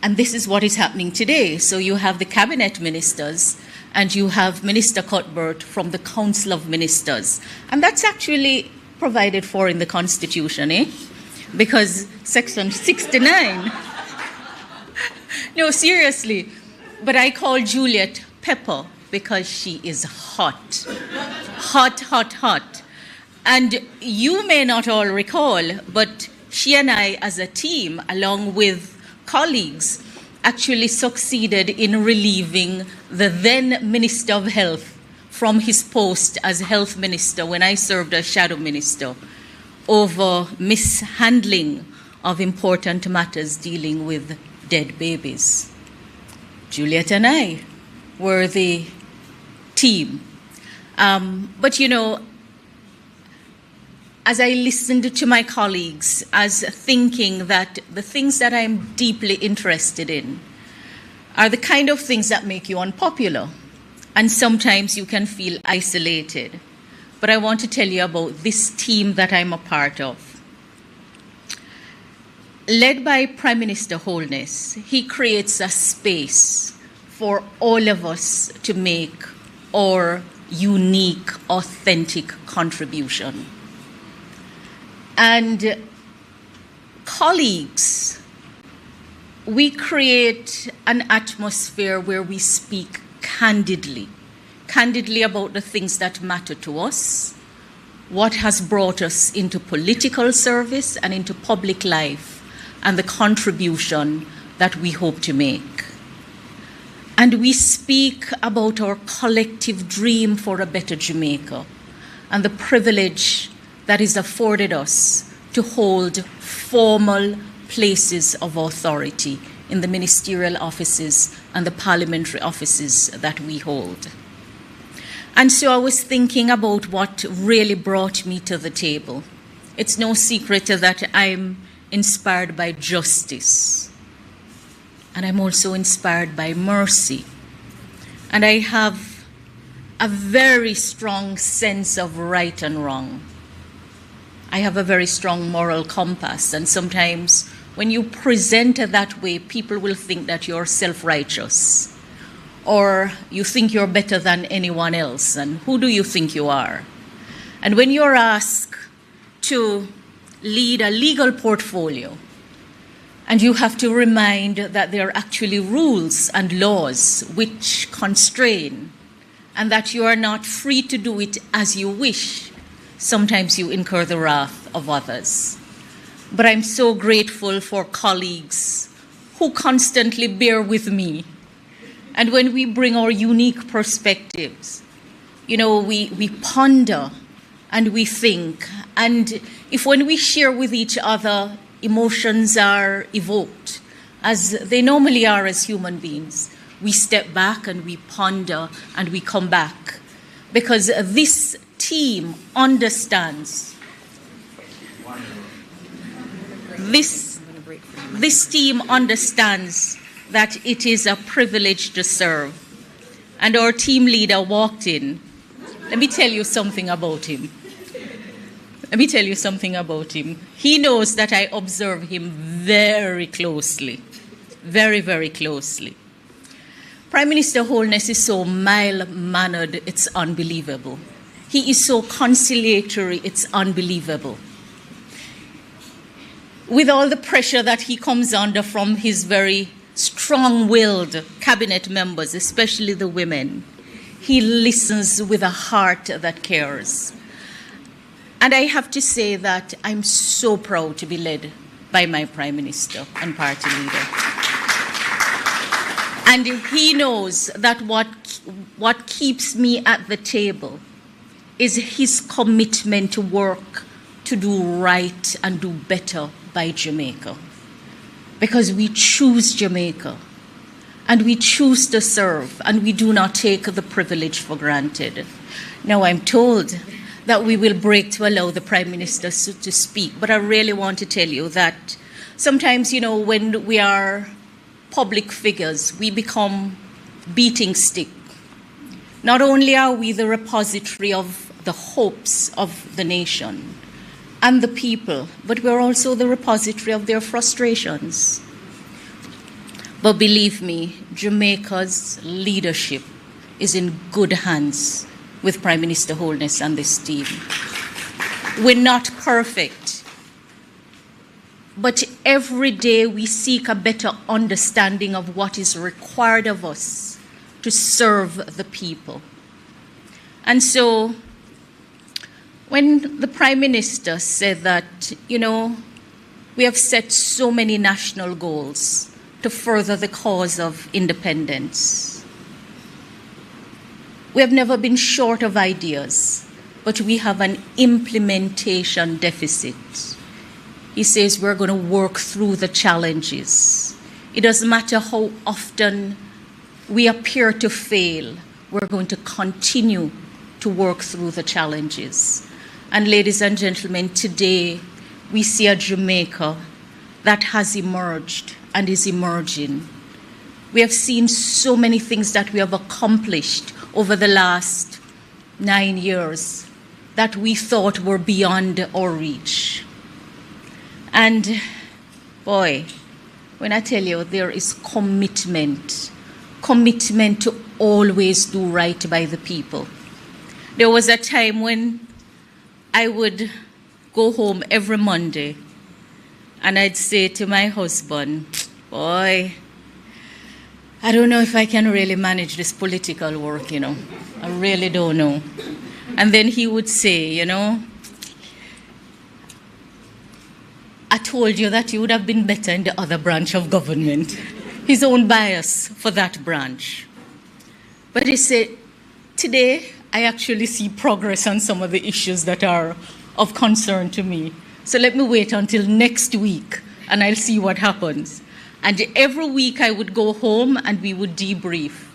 And this is what is happening today. So you have the cabinet ministers, and you have Minister Cuthbert from the Council of Ministers. And that's actually provided for in the Constitution, because Section 69. No, seriously. But I call Juliet Pepper because she is hot. Hot, hot, hot. And you may not all recall, but she and I as a team, along with colleagues, actually succeeded in relieving the then Minister of Health from his post as Health Minister when I served as Shadow Minister over mishandling of important matters dealing with dead babies. Juliet and I were the team. But you know, as I listened to my colleagues, as thinking that the things that I'm deeply interested in are the kind of things that make you unpopular, and sometimes you can feel isolated. But I want to tell you about this team that I'm a part of. Led by Prime Minister Holness, he creates a space for all of us to make our unique, authentic contribution. And colleagues, we create an atmosphere where we speak candidly about the things that matter to us, what has brought us into political service and into public life, and the contribution that we hope to make. And we speak about our collective dream for a better Jamaica and the privilege that is afforded us to hold formal places of authority in the ministerial offices and the parliamentary offices that we hold. And so I was thinking about what really brought me to the table. It's no secret that I'm inspired by justice, and I'm also inspired by mercy. And I have a very strong sense of right and wrong. I have a very strong moral compass, and sometimes when you present it that way, people will think that you're self-righteous, or you think you're better than anyone else, and who do you think you are? And when you're asked to lead a legal portfolio, and you have to remind that there are actually rules and laws which constrain, and that you are not free to do it as you wish, sometimes you incur the wrath of others. But I'm so grateful for colleagues who constantly bear with me. And when we bring our unique perspectives, you know, we ponder and we think. And if when we share with each other, emotions are evoked, as they normally are as human beings, we step back and we ponder and we come back. Because this team understands. This team understands that it is a privilege to serve. And our team leader walked in. Let me tell you something about him. He knows that I observe him very closely, very, very closely. Prime Minister Holness is so mild-mannered, it's unbelievable. He is so conciliatory, it's unbelievable. With all the pressure that he comes under from his very strong-willed cabinet members, especially the women, he listens with a heart that cares. And I have to say that I'm so proud to be led by my Prime Minister and party leader. And he knows that what keeps me at the table is his commitment to work to do right and do better by Jamaica. Because we choose Jamaica, and we choose to serve, and we do not take the privilege for granted. Now, I'm told that we will break to allow the Prime Minister to speak, but I really want to tell you that sometimes, when we are public figures, we become beating stick. Not only are we the repository of the hopes of the nation and the people, but we're also the repository of their frustrations. But believe me, Jamaica's leadership is in good hands with Prime Minister Holness and this team. We're not perfect, but every day we seek a better understanding of what is required of us to serve the people. And so, when the Prime Minister said that, we have set so many national goals to further the cause of independence. We have never been short of ideas, but we have an implementation deficit. He says we're going to work through the challenges. It doesn't matter how often we appear to fail, we're going to continue to work through the challenges. And ladies and gentlemen, today we see a Jamaica that has emerged and is emerging. We have seen so many things that we have accomplished over the last 9 years that we thought were beyond our reach. And boy, when I tell you there is commitment to always do right by the people. There was a time when I would go home every Monday and I'd say to my husband, boy, I don't know if I can really manage this political work, I really don't know. And then he would say, I told you that you would have been better in the other branch of government. His own bias for that branch. But he said, today I actually see progress on some of the issues that are of concern to me. So let me wait until next week and I'll see what happens. And every week I would go home and we would debrief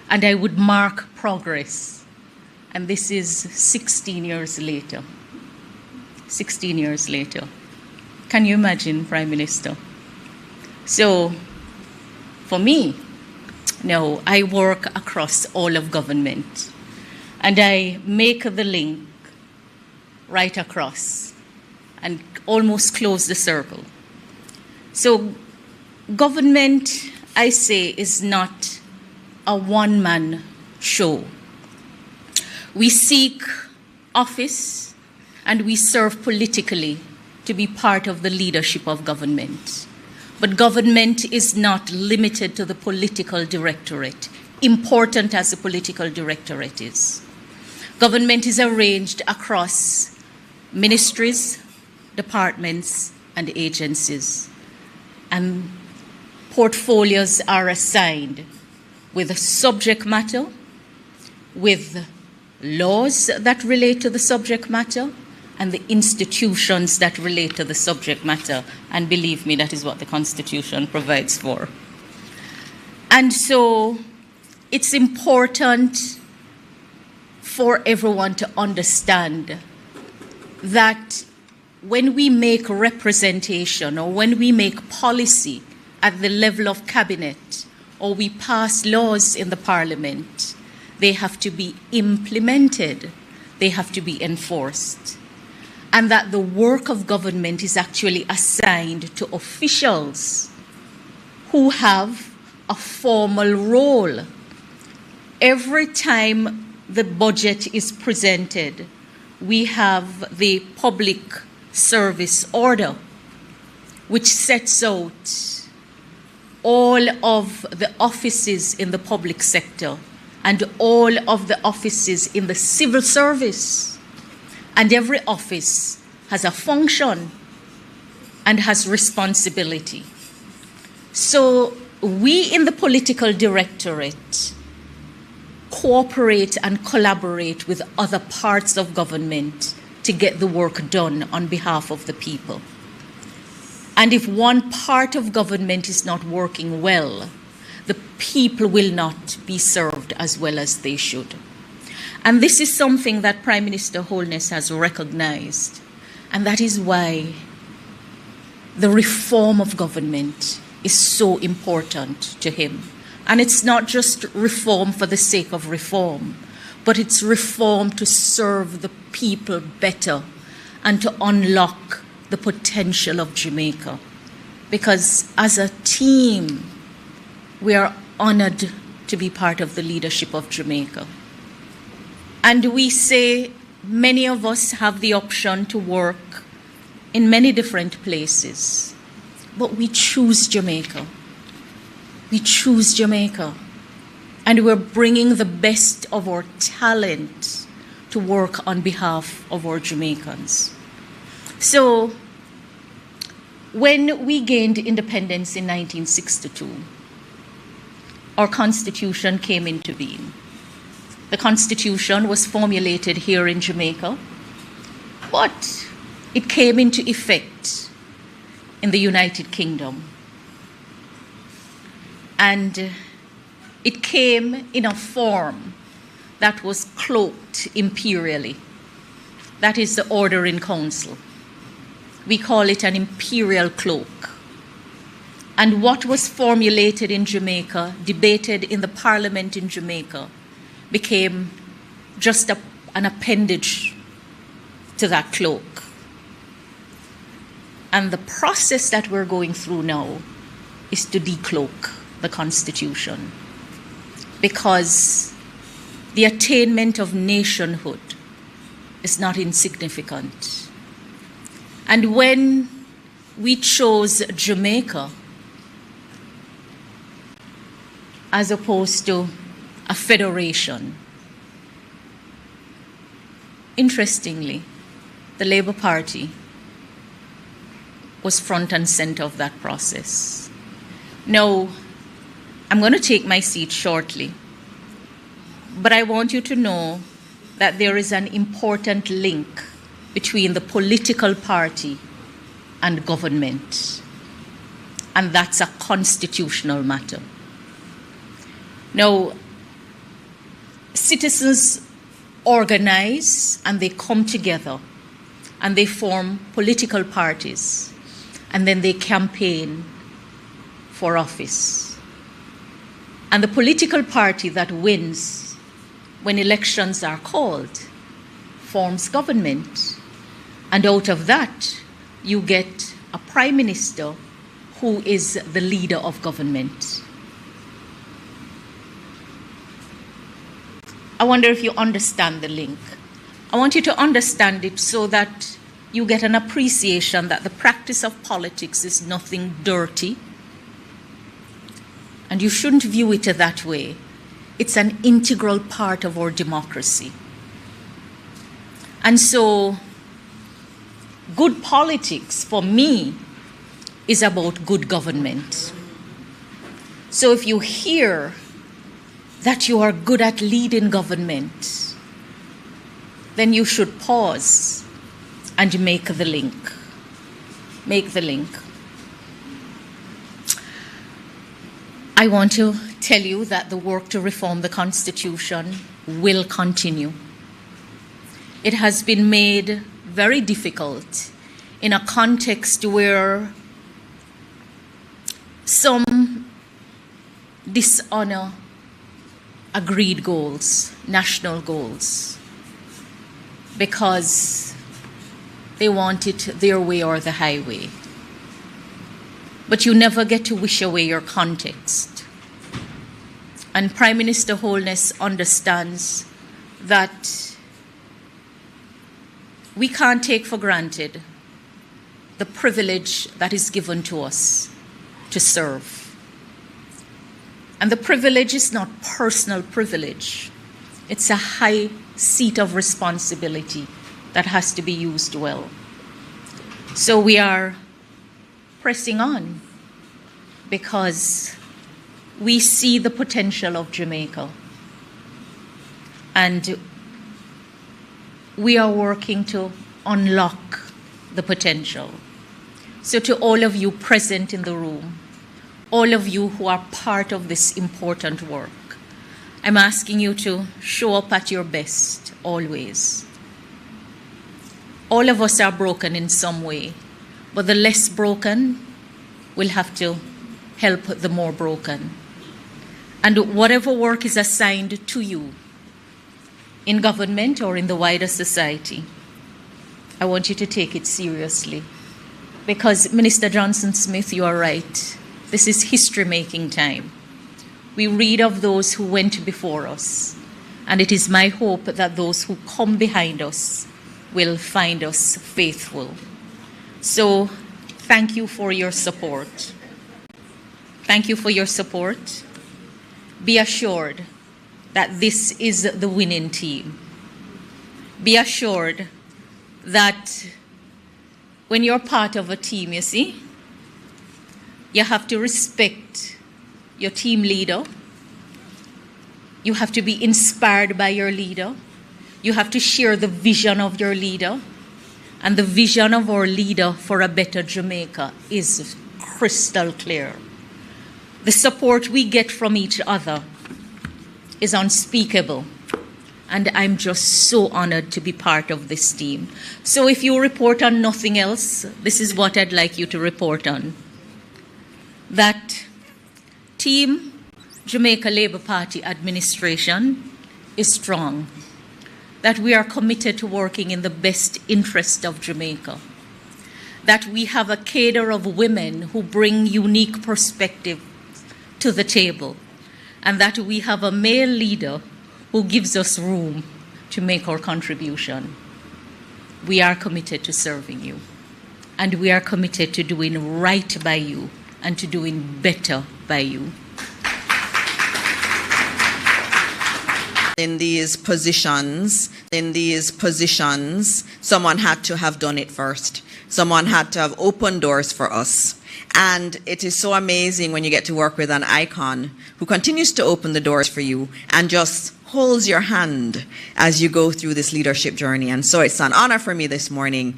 and I would mark progress. And this is 16 years later. 16 years later. Can you imagine, Prime Minister? So, for me, no, I work across all of government. And I make the link right across and almost close the circle. So, government, I say, is not a one-man show. We seek office and we serve politically to be part of the leadership of government. But government is not limited to the political directorate, important as the political directorate is. Government is arranged across ministries, departments, and agencies. And portfolios are assigned with a subject matter, with laws that relate to the subject matter, and the institutions that relate to the subject matter. And believe me, that is what the Constitution provides for. And so it's important for everyone to understand that when we make representation or when we make policy at the level of cabinet or we pass laws in the parliament, they have to be implemented, they have to be enforced. And that the work of government is actually assigned to officials who have a formal role. Every time the budget is presented, we have the Public Service Order, which sets out all of the offices in the public sector and all of the offices in the civil service. And every office has a function and has responsibility. So we in the political directorate cooperate and collaborate with other parts of government to get the work done on behalf of the people. And if one part of government is not working well, the people will not be served as well as they should. And this is something that Prime Minister Holness has recognized. And that is why the reform of government is so important to him. And it's not just reform for the sake of reform, but it's reform to serve the people better and to unlock the potential of Jamaica. Because as a team, we are honored to be part of the leadership of Jamaica. And we say many of us have the option to work in many different places, but we choose Jamaica. We choose Jamaica. And we're bringing the best of our talent to work on behalf of our Jamaicans. So, when we gained independence in 1962, our Constitution came into being. The Constitution was formulated here in Jamaica, but it came into effect in the United Kingdom. And it came in a form that was cloaked imperially. That is the Order in Council. We call it an imperial cloak. And what was formulated in Jamaica, debated in the parliament in Jamaica, became just an appendage to that cloak. And the process that we're going through now is to decloak the Constitution, because the attainment of nationhood is not insignificant. And when we chose Jamaica as opposed to a federation, interestingly, the Labour Party was front and center of that process. Now, I'm going to take my seat shortly, but I want you to know that there is an important link between the political party and government, and that's a constitutional matter. Now, citizens organize and they come together and they form political parties, and then they campaign for office. And the political party that wins when elections are called forms government. And out of that, you get a prime minister who is the leader of government. I wonder if you understand the link. I want you to understand it so that you get an appreciation that the practice of politics is nothing dirty. And you shouldn't view it that way. It's an integral part of our democracy. And so, good politics, for me, is about good government. So if you hear that you are good at leading government, then you should pause and make the link. Make the link. I want to tell you that the work to reform the Constitution will continue. It has been made very difficult in a context where Some dishonor agreed goals, national goals, because they want it their way or the highway. But you never get to wish away your context. And Prime Minister Holness understands that we can't take for granted the privilege that is given to us to serve. And the privilege is not personal privilege. It's a high seat of responsibility that has to be used well. So we are pressing on because we see the potential of Jamaica. And we are working to unlock the potential. So to all of you present in the room, all of you who are part of this important work, I'm asking you to show up at your best always. All of us are broken in some way, but the less broken will have to help the more broken. And whatever work is assigned to you in government or in the wider society, I want you to take it seriously. Because Minister Johnson-Smith, you are right. This is history-making time. We read of those who went before us, and it is my hope that those who come behind us will find us faithful. So thank you for your support. Thank you for your support. Be assured that this is the winning team. Be assured that when you're part of a team, you see, you have to respect your team leader. You have to be inspired by your leader. You have to share the vision of your leader. And the vision of our leader for a better Jamaica is crystal clear. The support we get from each other is unspeakable. And I'm just so honored to be part of this team. So if you report on nothing else, this is what I'd like you to report on. That Team Jamaica Labour Party administration is strong. That we are committed to working in the best interest of Jamaica. That we have a cadre of women who bring unique perspective to the table. And that we have a male leader who gives us room to make our contribution. We are committed to serving you. And we are committed to doing right by you and to doing better by you. In these positions, someone had to have done it first. Someone had to have opened doors for us. And it is so amazing when you get to work with an icon who continues to open the doors for you and just holds your hand as you go through this leadership journey. And so it's an honor for me this morning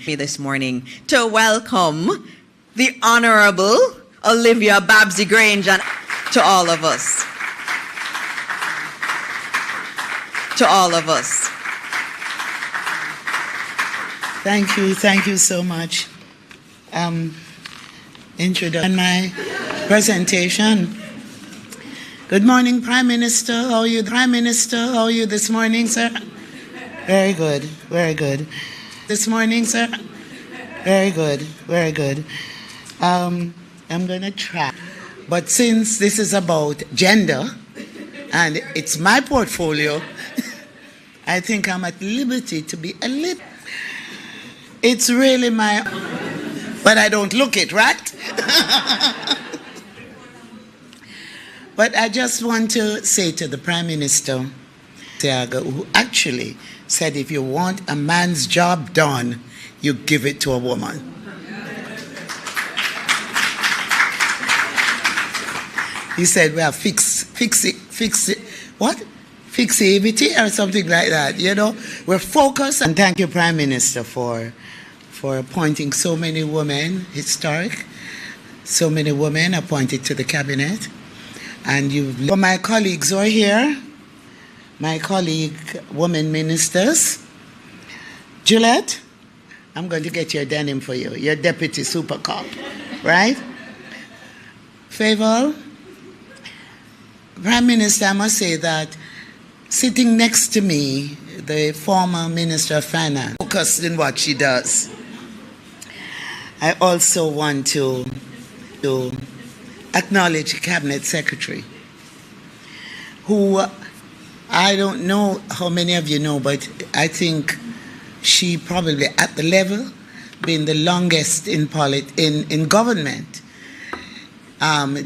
to welcome the Honorable Olivia Babsy Grange and to all of us. To all of us. Thank you so much. Introduction, my presentation. Good morning, Prime Minister. How are you, Prime Minister? How are you this morning, sir? Very good, very good. This morning, sir? Very good, very good. I'm going to try. But since this is about gender, and it's my portfolio, I think I'm at liberty to be a little. It's really my, but I don't look it, right? But I just want to say to the Prime Minister, who actually said if you want a man's job done, you give it to a woman. He said we have fixivity or something like that, you know. We're focused, and thank you, Prime Minister, for appointing so many women, historic, so many women appointed to the cabinet. And for my colleagues who are here, my colleague women ministers, Juliet, I'm going to get your denim for you, your deputy super cop, right? Favor, Prime Minister, I must say that sitting next to me, the former Minister of Finance, focused in what she does. I also want to acknowledge the Cabinet Secretary, who I don't know how many of you know, but I think she probably at the level been the longest in government,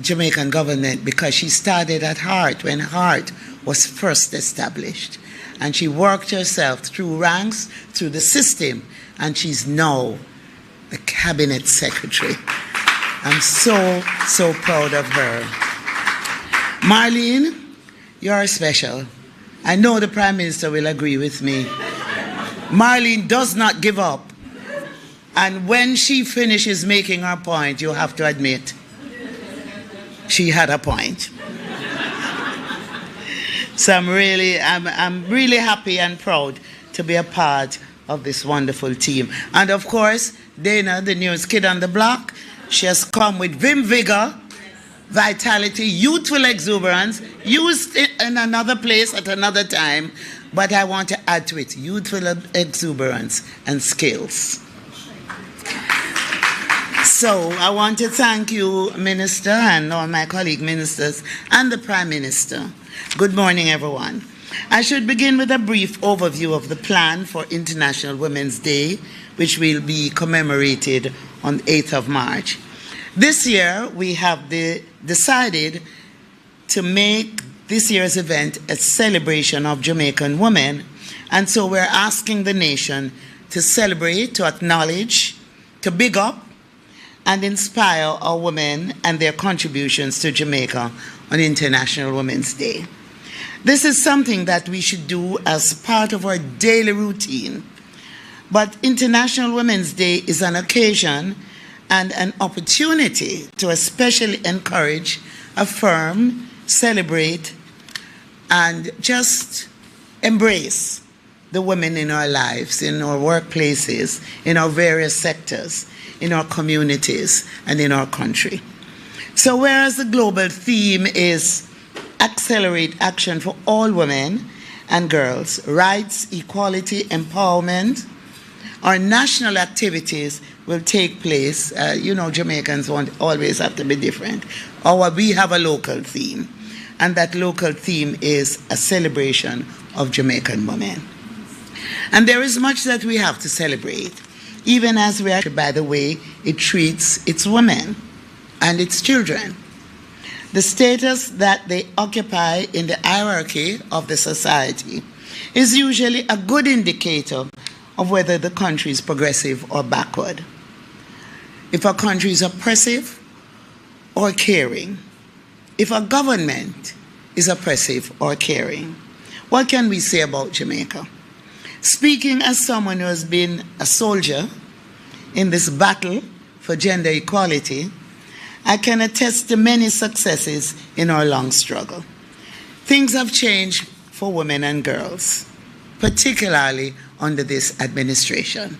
Jamaican government, because she started at Heart when Heart was first established. And she worked herself through ranks, through the system, and she's now the Cabinet Secretary. I'm so proud of her. Marlene, you're special. I know the Prime Minister will agree with me. Marlene does not give up. And when she finishes making her point, you have to admit, she had a point. So I'm really happy and proud to be a part of this wonderful team. And of course, Dana, the newest kid on the block, she has come with vim, vigor, vitality, youthful exuberance, used in another place at another time, but I want to add to it, youthful exuberance and skills. So I want to thank you, Minister, and all my colleague ministers, and the Prime Minister. Good morning, everyone. I should begin with a brief overview of the plan for International Women's Day, which will be commemorated on 8th of March. This year, we have decided to make this year's event a celebration of Jamaican women, and so we're asking the nation to celebrate, to acknowledge, to big up, and inspire our women and their contributions to Jamaica on International Women's Day. This is something that we should do as part of our daily routine. But International Women's Day is an occasion and an opportunity to especially encourage, affirm, celebrate, and just embrace the women in our lives, in our workplaces, in our various sectors, in our communities, and in our country. So whereas the global theme is accelerate action for all women and girls, rights, equality, empowerment, our national activities will take place. Jamaicans won't always have to be different. We have a local theme, and that local theme is a celebration of Jamaican women. And there is much that we have to celebrate, even as we are, by the way, it treats its women and its children. The status that they occupy in the hierarchy of the society is usually a good indicator of whether the country is progressive or backward. If a country is oppressive or caring, if a government is oppressive or caring, what can we say about Jamaica? Speaking as someone who has been a soldier in this battle for gender equality, I can attest to many successes in our long struggle. Things have changed for women and girls, particularly under this administration.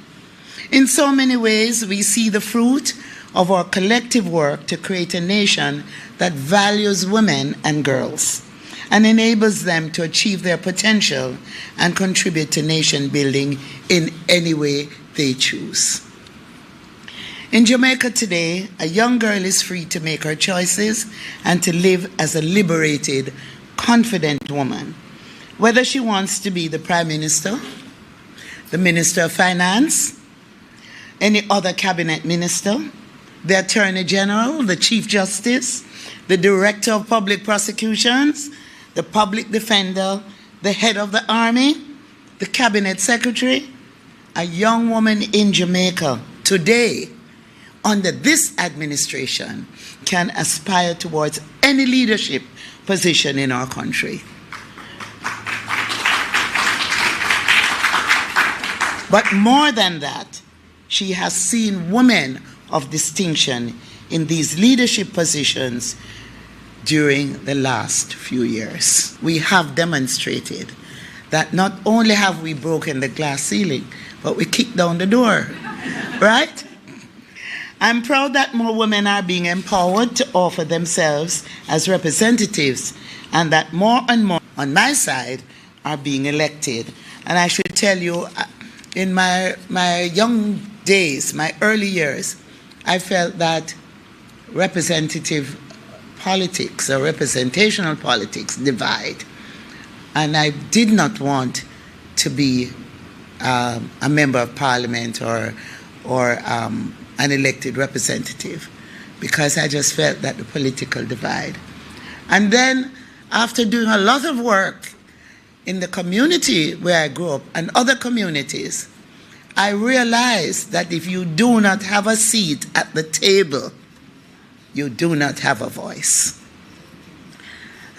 In so many ways, we see the fruit of our collective work to create a nation that values women and girls and enables them to achieve their potential and contribute to nation building in any way they choose. In Jamaica today, a young girl is free to make her choices and to live as a liberated, confident woman, whether she wants to be the Prime Minister, the Minister of Finance, any other cabinet minister, the Attorney General, the Chief Justice, the Director of Public Prosecutions, the Public Defender, the Head of the Army, the Cabinet Secretary. A young woman in Jamaica today, under this administration, can aspire towards any leadership position in our country. But more than that, she has seen women of distinction in these leadership positions during the last few years. We have demonstrated that not only have we broken the glass ceiling, but we kicked down the door, right? I'm proud that more women are being empowered to offer themselves as representatives, and that more and more on my side are being elected. And I should tell you, in my young days, my early years, I felt that representative politics or representational politics divide. And I did not want to be a member of parliament or an elected representative, because I just felt that the political divide. And then after doing a lot of work in the community where I grew up and other communities, I realized that if you do not have a seat at the table, you do not have a voice.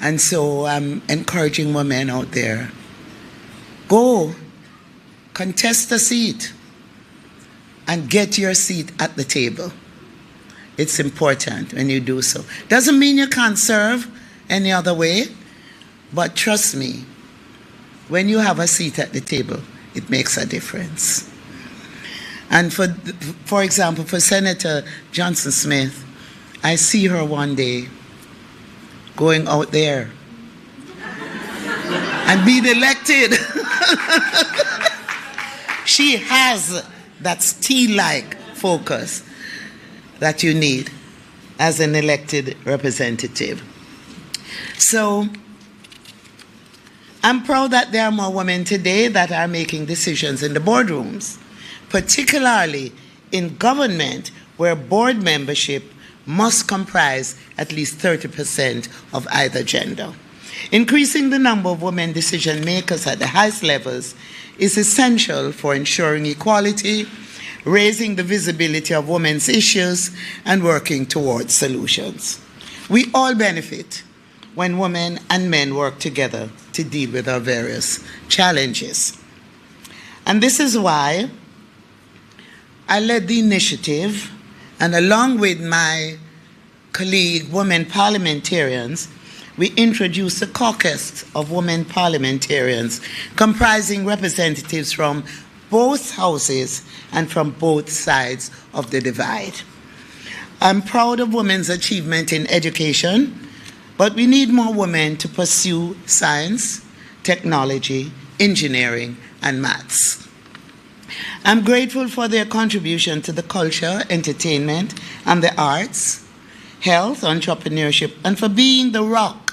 And so I'm encouraging women out there, go contest a seat and get your seat at the table. It's important when you do so. Doesn't mean you can't serve any other way, but trust me, when you have a seat at the table, it makes a difference. And for example, for Senator Johnson Smith, I see her one day going out there and being elected. She has that steel-like focus that you need as an elected representative. So I'm proud that there are more women today that are making decisions in the boardrooms, particularly in government, where board membership must comprise at least 30% of either gender. Increasing the number of women decision makers at the highest levels is essential for ensuring equality, raising the visibility of women's issues, and working towards solutions. We all benefit when women and men work together to deal with our various challenges. And this is why I led the initiative, and along with my colleague, women parliamentarians, we introduced a caucus of women parliamentarians comprising representatives from both houses and from both sides of the divide. I'm proud of women's achievement in education, but we need more women to pursue science, technology, engineering, and maths. I'm grateful for their contribution to the culture, entertainment, and the arts, health, entrepreneurship, and for being the rock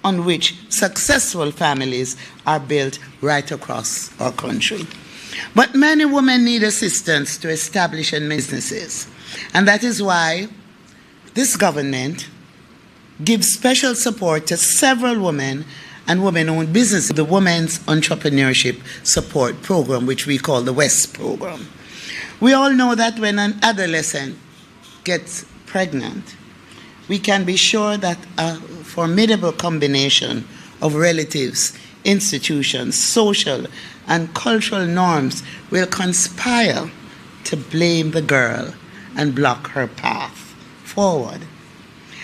on which successful families are built right across our country. But many women need assistance to establish businesses, and that is why this government gives special support to several women and women-owned businesses, the Women's Entrepreneurship Support Program, which we call the WEST program. We all know that when an adolescent gets pregnant, we can be sure that a formidable combination of relatives, institutions, social and cultural norms will conspire to blame the girl and block her path forward.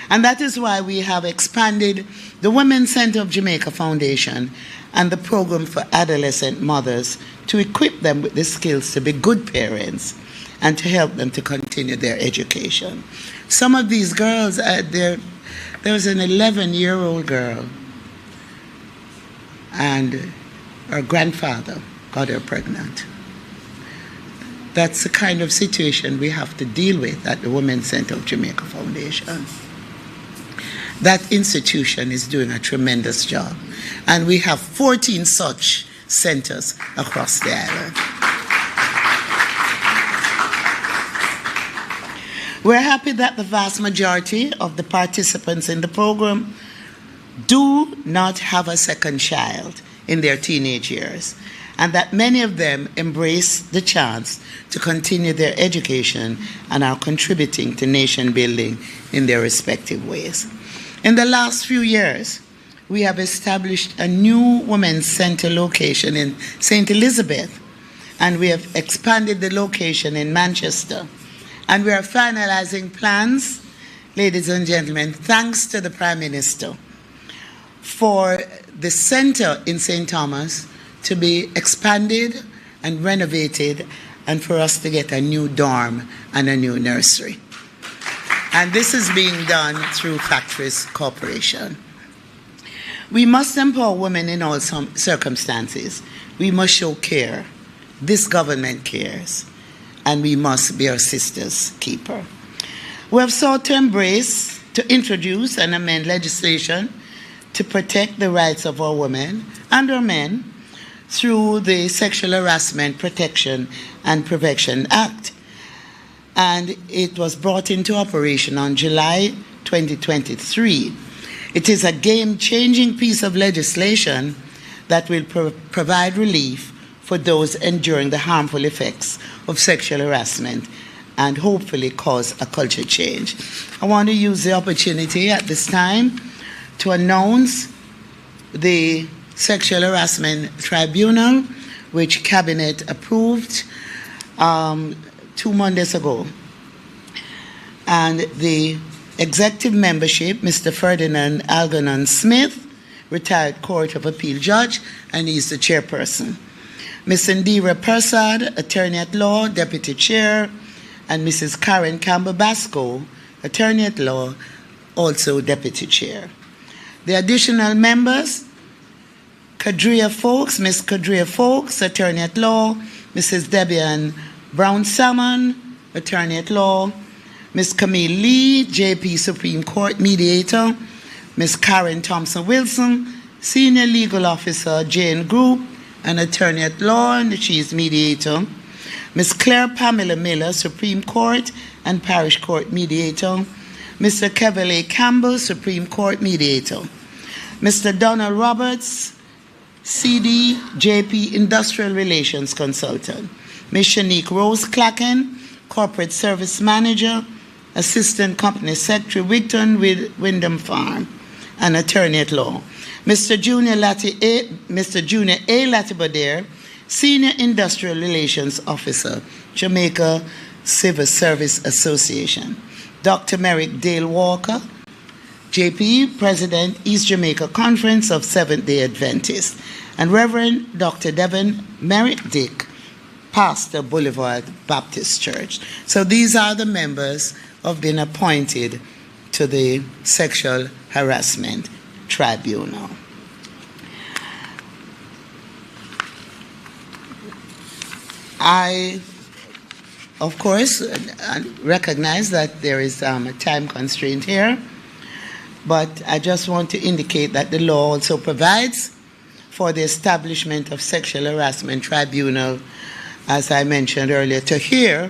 And that is why we have expanded the Women's Center of Jamaica Foundation and the program for adolescent mothers to equip them with the skills to be good parents and to help them to continue their education. Some of these girls, there was an 11-year-old girl, and her grandfather got her pregnant. That's the kind of situation we have to deal with at the Women's Center of Jamaica Foundation. That institution is doing a tremendous job, and we have 14 such centers across the island. We're happy that the vast majority of the participants in the program do not have a second child in their teenage years, and that many of them embrace the chance to continue their education and are contributing to nation building in their respective ways. In the last few years, we have established a new Women's Center location in St. Elizabeth, and we have expanded the location in Manchester. And we are finalizing plans, ladies and gentlemen, thanks to the Prime Minister, for the center in St. Thomas to be expanded and renovated, and for us to get a new dorm and a new nursery. And this is being done through Factories Corporation. We must empower women in all circumstances. We must show care. This government cares. And we must be our sister's keeper. We have sought to introduce and amend legislation to protect the rights of our women and our men through the Sexual Harassment Protection and Prevention Act. And it was brought into operation on July 2023. It is a game-changing piece of legislation that will provide relief for those enduring the harmful effects of sexual harassment and hopefully cause a culture change. I want to use the opportunity at this time to announce the Sexual Harassment Tribunal, which Cabinet approved 2 Mondays ago. And the executive membership, Mr. Ferdinand Algernon Smith, retired Court of Appeal judge, and he's the chairperson. Ms. Indira Persad, attorney at law, deputy chair, and Mrs. Karen Campbell Basco, attorney at law, also deputy chair. The additional members, Kadria Folks, Ms. Kadria Folks, attorney at law, Mrs. Debian Brown Salmon, attorney at law, Ms. Camille Lee, JP Supreme Court mediator, Ms. Karen Thompson Wilson, senior legal officer, Jane Group, an attorney at law, and she is mediator, Ms. Claire Pamela Miller, Supreme Court and Parish Court mediator, Mr. Kevin A. Campbell, Supreme Court mediator, Mr. Donald Roberts, CD, JP Industrial Relations consultant, Ms. Shanique Rose Clacken, corporate service manager, assistant company secretary, Wigton with Wyndham Farm, an attorney at law, Mr. Junior A. Latibadair, senior industrial relations officer, Jamaica Civil Service Association, Dr. Merrick Dale Walker, JP, President, East Jamaica Conference of Seventh-day Adventists, and Reverend Dr. Devin Merritt Dick, Pastor, Boulevard Baptist Church. So these are the members who have been appointed to the Sexual Harassment Tribunal. I, of course, recognize that there is a time constraint here, but I just want to indicate that the law also provides for the establishment of Sexual Harassment Tribunal, as I mentioned earlier, to hear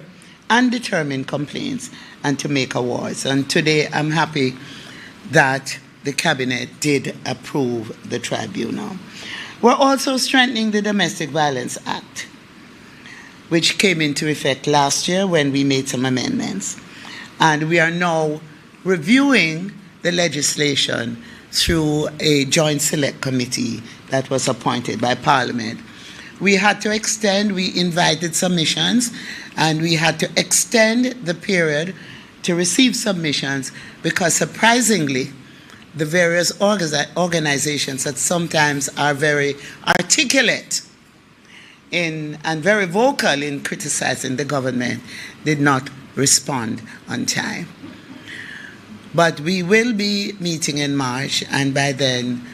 and determine complaints and to make awards. And today I'm happy that the Cabinet did approve the tribunal. We're also strengthening the Domestic Violence Act, which came into effect last year when we made some amendments. And we are now reviewing the legislation through a joint select committee that was appointed by Parliament. We had to extend, we invited submissions, and we had to extend the period to receive submissions because surprisingly, the various organizations that sometimes are very articulate and very vocal in criticizing the government did not respond on time. But we will be meeting in March, and by then,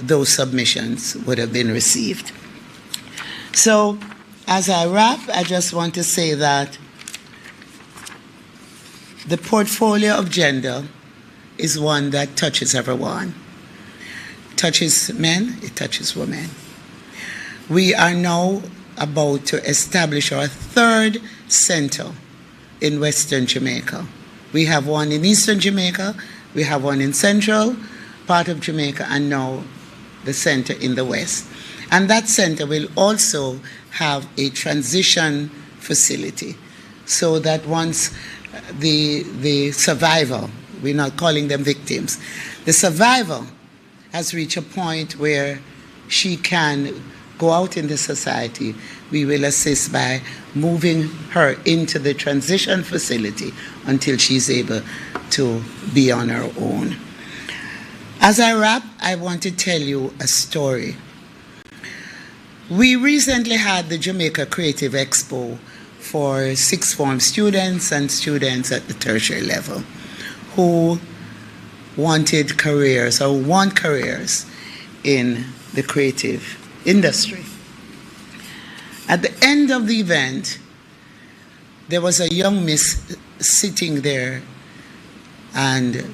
those submissions would have been received. So, as I wrap, I just want to say that the portfolio of gender is one that touches everyone. It touches men, it touches women. We are now about to establish our third center in Western Jamaica. We have one in Eastern Jamaica, we have one in Central part of Jamaica, and now the center in the West. And that center will also have a transition facility so that once the survivor, we're not calling them victims, the survivor has reached a point where she can go out in the society, we will assist by moving her into the transition facility until she's able to be on her own. As I wrap, I want to tell you a story. We recently had the Jamaica Creative Expo for sixth form students and students at the tertiary level. who wanted careers or want careers in the creative industry. At the end of the event, there was a young miss sitting there, and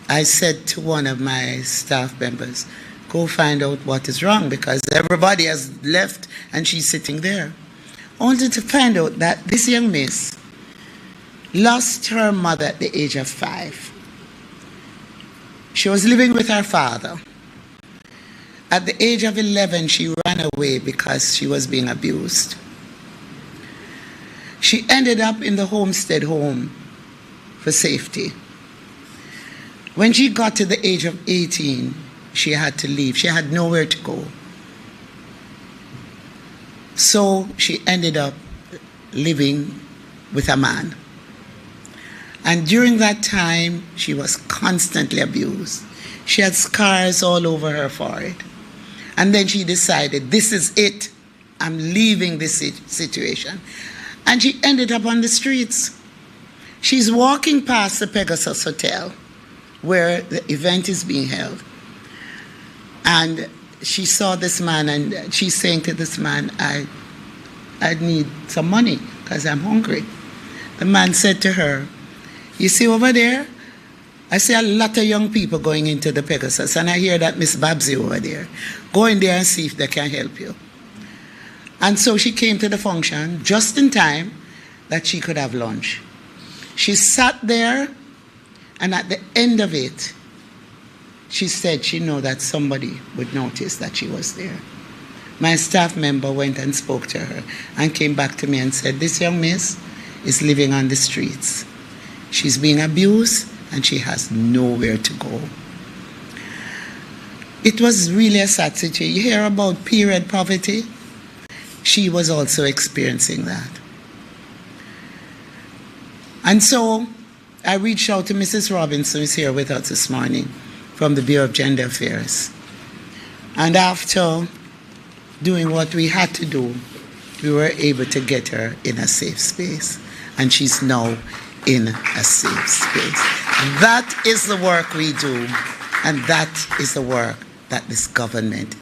I said to one of my staff members, go find out what is wrong, because everybody has left and she's sitting there. Only to find out that this young miss lost her mother at the age of 5. She was living with her father. At the age of 11, she ran away because she was being abused. She ended up in the homestead home for safety. When she got to the age of 18, she had to leave. She had nowhere to go. So she ended up living with a man. And during that time, she was constantly abused. She had scars all over her forehead. And then she decided, this is it. I'm leaving this situation. And she ended up on the streets. She's walking past the Pegasus Hotel, where the event is being held. And she saw this man, and she's saying to this man, I need some money because I'm hungry. The man said to her, you see over there, I see a lot of young people going into the Pegasus, and I hear that Miss Babsy over there. Go in there and see if they can help you. And so she came to the function just in time that she could have lunch. She sat there, and at the end of it, she said she knew that somebody would notice that she was there. My staff member went and spoke to her and came back to me and said, this young miss is living on the streets. She's being abused and she has nowhere to go. It was really a sad situation. You hear about period poverty? She was also experiencing that. And so I reached out to Mrs. Robinson, who's here with us this morning, from the Bureau of Gender Affairs. And after doing what we had to do, we were able to get her in a safe space. And she's now in a safe space. That is the work we do, and that is the work that this government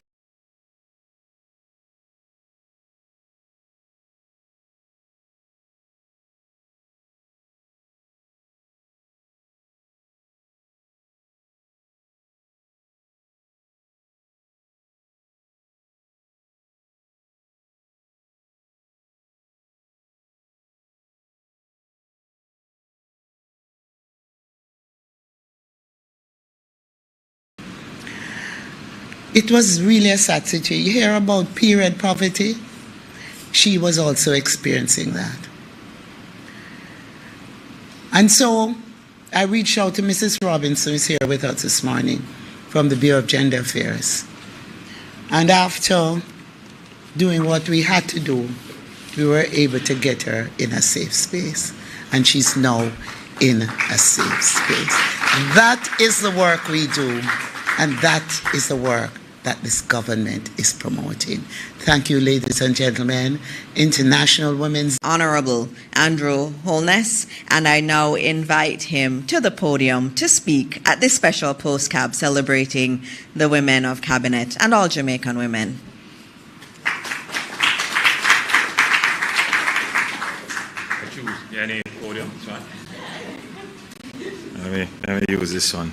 It was really a sad situation. You hear about period poverty? She was also experiencing that. And so I reached out to Mrs. Robinson, who's here with us this morning, from the Bureau of Gender Affairs. And after doing what we had to do, we were able to get her in a safe space. And she's now in a safe space. That is the work we do, and that is the work that this government is promoting. Thank you, ladies and gentlemen. International Women's Honorable Andrew Holness, and I now invite him to the podium to speak at this special postcab celebrating the women of Cabinet and all Jamaican women. Any podium? Let me use this one.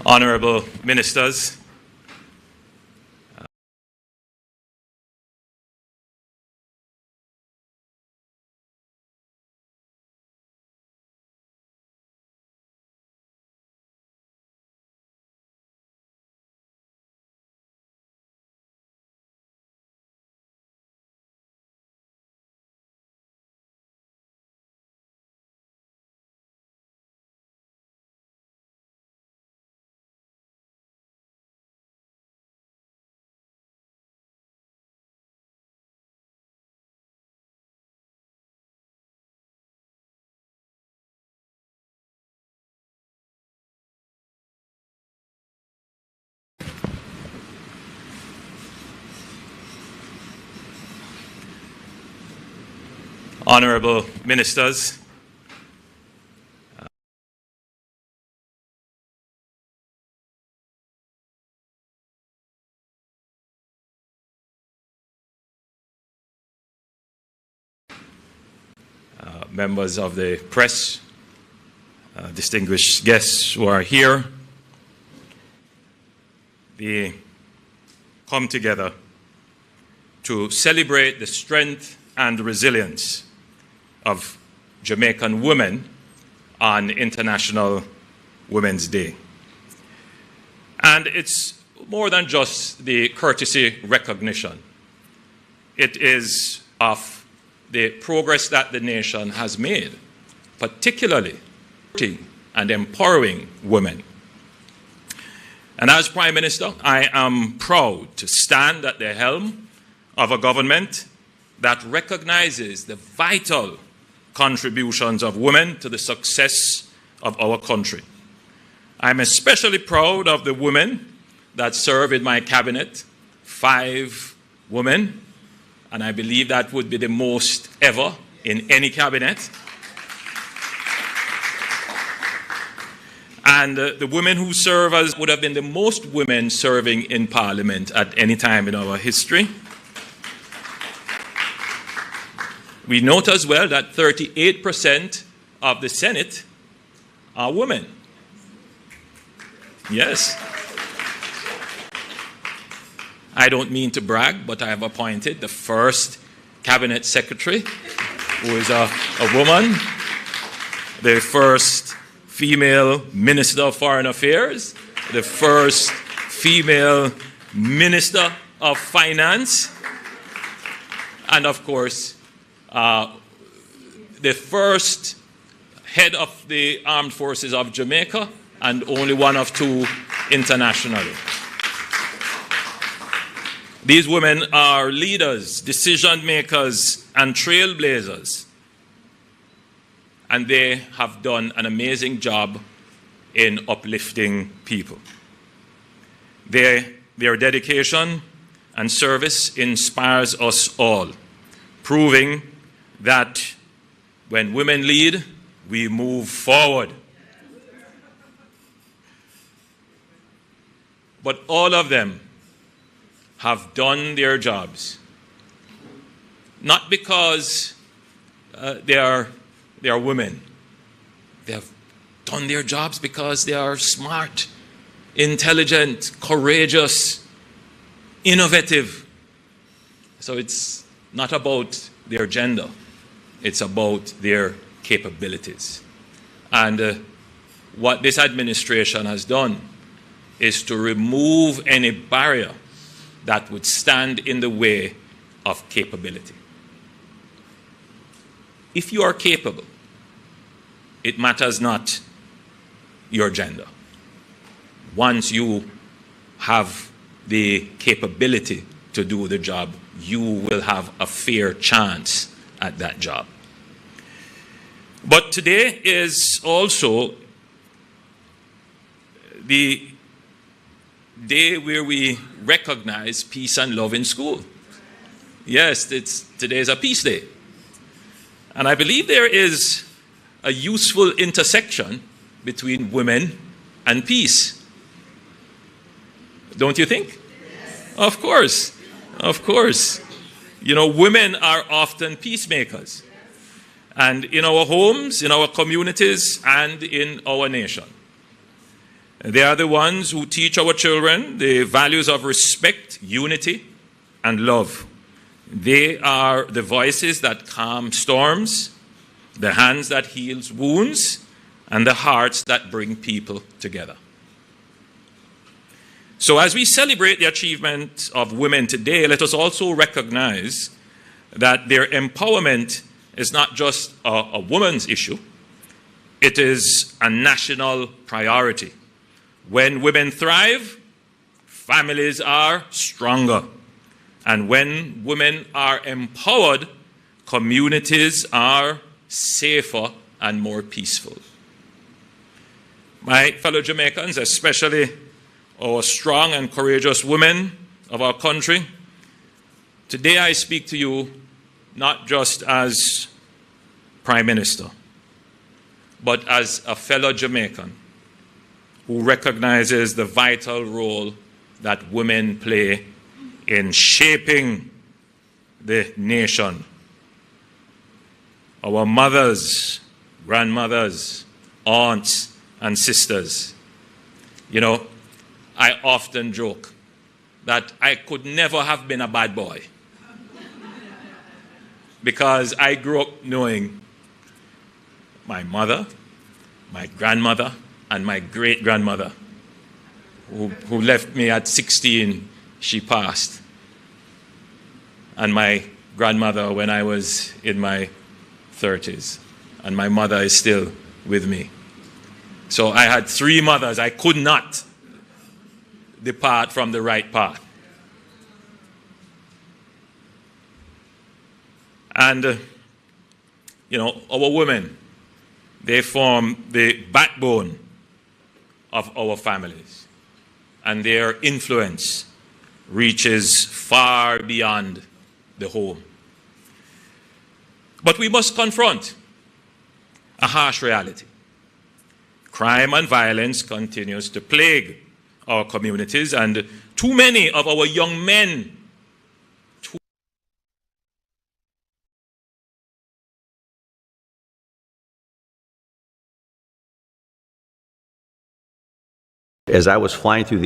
Honorable Ministers, Honorable Ministers, members of the press, distinguished guests who are here, we come together to celebrate the strength and resilience of Jamaican women on International Women's Day. And it's more than just the courtesy recognition. It is of the progress that the nation has made, particularly and empowering women. And as Prime Minister, I am proud to stand at the helm of a government that recognizes the vital contributions of women to the success of our country. I'm especially proud of the women that serve in my cabinet, 5 women, and I believe that would be the most ever in any cabinet. And the women who serve as would have been the most women serving in Parliament at any time in our history. We note as well that 38% of the Senate are women. Yes. I don't mean to brag, but I have appointed the first cabinet secretary who is a woman, the first female Minister of Foreign Affairs, the first female Minister of Finance, and of course, the first head of the Armed Forces of Jamaica, and only one of 2 internationally. These women are leaders, decision makers, and trailblazers. And they have done an amazing job in uplifting people. Their dedication and service inspires us all, proving that when women lead, we move forward. But all of them have done their jobs, not because they are women. They have done their jobs because they are smart, intelligent, courageous, innovative. So it's not about their gender. It's about their capabilities. And what this administration has done is to remove any barrier that would stand in the way of capability. If you are capable, it matters not your gender. Once you have the capability to do the job, you will have a fair chance at that job. But today is also the day where we recognize peace and love in school. Yes, today is a peace day. And I believe there is a useful intersection between women and peace. Don't you think? Yes. Of course. Of course. You know, women are often peacemakers. And in our homes, in our communities, and in our nation. They are the ones who teach our children the values of respect, unity, and love. They are the voices that calm storms, the hands that heal wounds, and the hearts that bring people together. So as we celebrate the achievement of women today, let us also recognize that their empowerment is not just a woman's issue, it is a national priority. When women thrive, families are stronger. And when women are empowered, communities are safer and more peaceful. My fellow Jamaicans, especially our strong and courageous women of our country, today I speak to you not just as Prime Minister, but as a fellow Jamaican who recognizes the vital role that women play in shaping the nation. Our mothers, grandmothers, aunts, and sisters. You know, I often joke that I could never have been a bad boy because I grew up knowing my mother, my grandmother, and my great-grandmother, who left me at 16, she passed. And my grandmother when I was in my 30s. And my mother is still with me. So I had 3 mothers. I could not depart from the right path. And, you know, our women, they form the backbone of our families. And their influence reaches far beyond the home. But we must confront a harsh reality. Crime and violence continues to plague our communities, and too many of our young men As I was flying through the